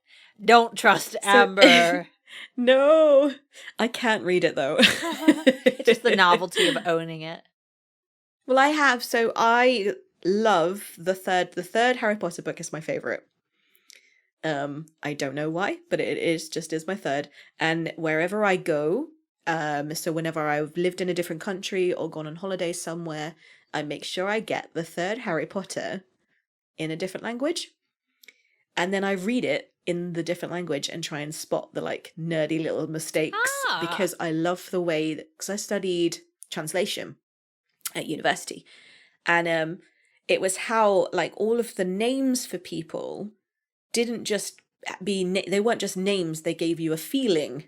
Don't trust Amber. No, I can't read it though. It's just the novelty of owning it. Well, I have. So I love the third Harry Potter book is my favorite. I don't know why, but it is my third. And wherever I go, so whenever I've lived in a different country or gone on holiday somewhere, I make sure I get the third Harry Potter in a different language. And then I read it in the different language and try and spot the like nerdy little mistakes because I love the way that, because I studied translation at university, and it was how like all of the names for people didn't just they weren't just names, they gave you a feeling.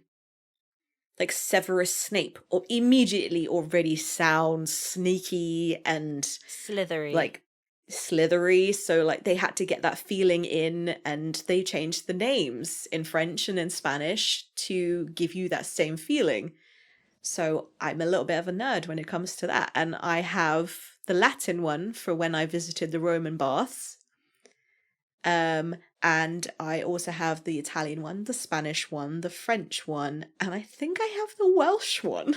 Like Severus Snape or immediately already sounds sneaky and slithery. Like slithery, so like they had to get that feeling in, and they changed the names in French and in Spanish to give you that same feeling. So I'm a little bit of a nerd when it comes to that, and I have the Latin one for when I visited the Roman baths, and I also have the Italian one, the Spanish one, the French one, and I think I have the Welsh one.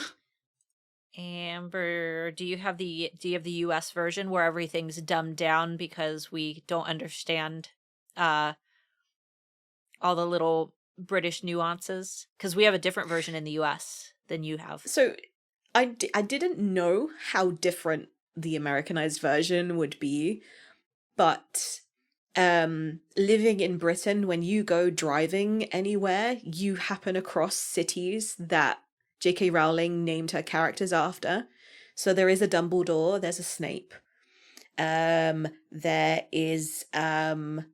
Amber, do you have the US version where everything's dumbed down because we don't understand all the little British nuances? Because we have a different version in the US than you have. So I didn't know how different the Americanized version would be, but living in Britain, when you go driving anywhere, you happen across cities that J.K. Rowling named her characters after. So there is a Dumbledore, there's a Snape, there is a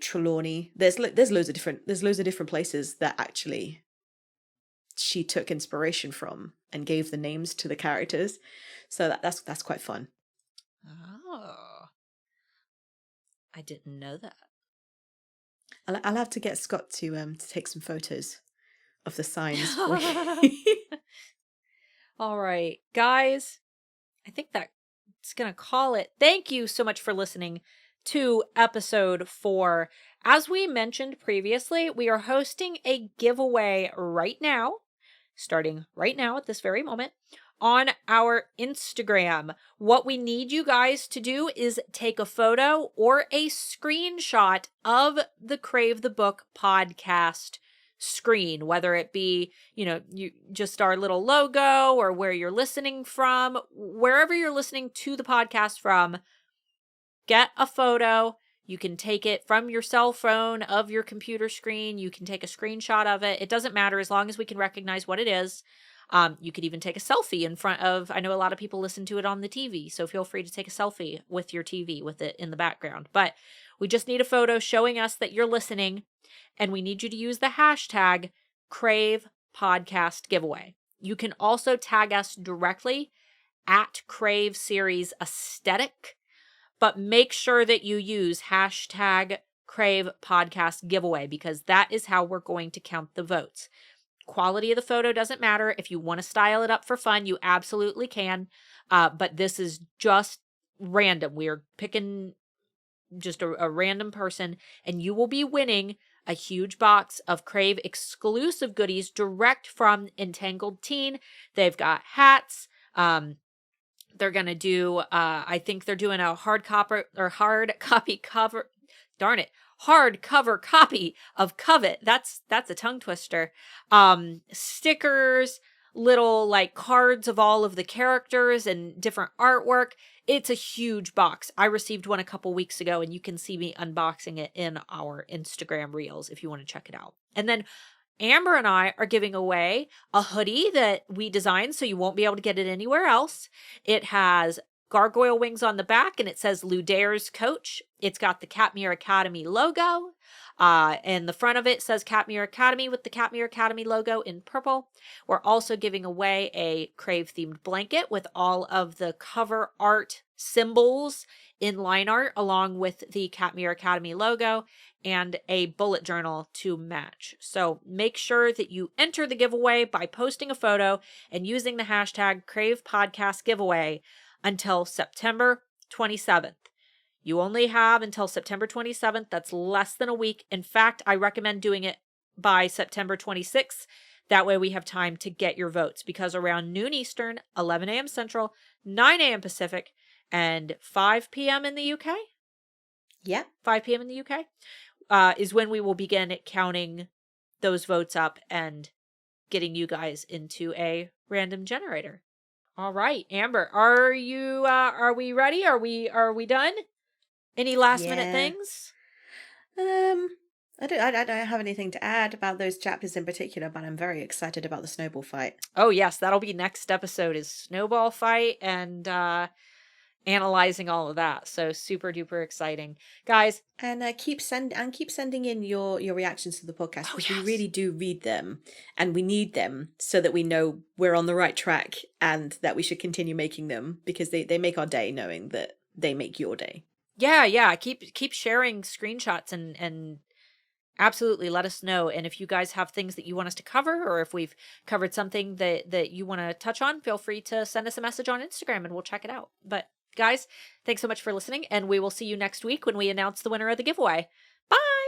Trelawney. There's loads of different places that actually she took inspiration from and gave the names to the characters. So that's quite fun. Oh, I didn't know that. I'll have to get Scott to take some photos of the signs. All right, guys, I think that's gonna call it. Thank you so much for listening to episode 4. As we mentioned previously, we are hosting a giveaway right now, starting right now at this very moment, on our Instagram. What we need you guys to do is take a photo or a screenshot of the Crave the Book podcast screen, whether it be, you just our little logo or where you're listening from, wherever you're listening to the podcast from. Get a photo. You can take it from your cell phone, of your computer screen. You can take a screenshot of it. It doesn't matter as long as we can recognize what it is. You could even take a selfie in front of, I know a lot of people listen to it on the TV, so feel free to take a selfie with your TV with it in the background. But we just need a photo showing us that you're listening, and we need you to use the hashtag Crave Podcast Giveaway. You can also tag us directly at Crave Series Aesthetic, but make sure that you use hashtag Crave Podcast Giveaway, because that is how we're going to count the votes. Quality of the photo doesn't matter. If you want to style it up for fun, you absolutely can. But this is just random. We're picking just a random person, and you will be winning a huge box of Crave exclusive goodies direct from Entangled Teen. They've got hats. They're going to do, I think they're doing a hardcover copy of Covet. That's a tongue twister. Stickers, little like cards of all of the characters and different artwork. It's a huge box. I received one a couple weeks ago, and you can see me unboxing it in our Instagram reels if you want to check it out. And then Amber and I are giving away a hoodie that we designed, so you won't be able to get it anywhere else. It has gargoyle wings on the back, and it says Ludaire's Coach. It's got the Katmere Academy logo. And the front of it says Katmere Academy with the Katmere Academy logo in purple. We're also giving away a Crave-themed blanket with all of the cover art symbols in line art, along with the Katmere Academy logo, and a bullet journal to match. So make sure that you enter the giveaway by posting a photo and using the hashtag Crave Podcast Giveaway until September 27th. You only have until September 27th. That's less than a week. In fact, I recommend doing it by September 26th. That way we have time to get your votes, because around noon Eastern, 11 a.m. Central, 9 a.m. Pacific, and 5 p.m. in the UK? Yeah. 5 p.m. in the UK is when we will begin counting those votes up and getting you guys into a random generator. All right, Amber, are we ready? Are we done? Any last minute things? I don't have anything to add about those chapters in particular, but I'm very excited about the snowball fight. Oh yes, that'll be next episode, is snowball fight and analyzing all of that. So super duper exciting, guys. And keep sending in your reactions to the podcast, because we really do read them, and we need them so that we know we're on the right track and that we should continue making them, because they make our day knowing that they make your day. Yeah. Keep sharing screenshots and absolutely let us know. And if you guys have things that you want us to cover, or if we've covered something that you want to touch on, feel free to send us a message on Instagram and we'll check it out. But guys, thanks so much for listening, and we will see you next week when we announce the winner of the giveaway. Bye!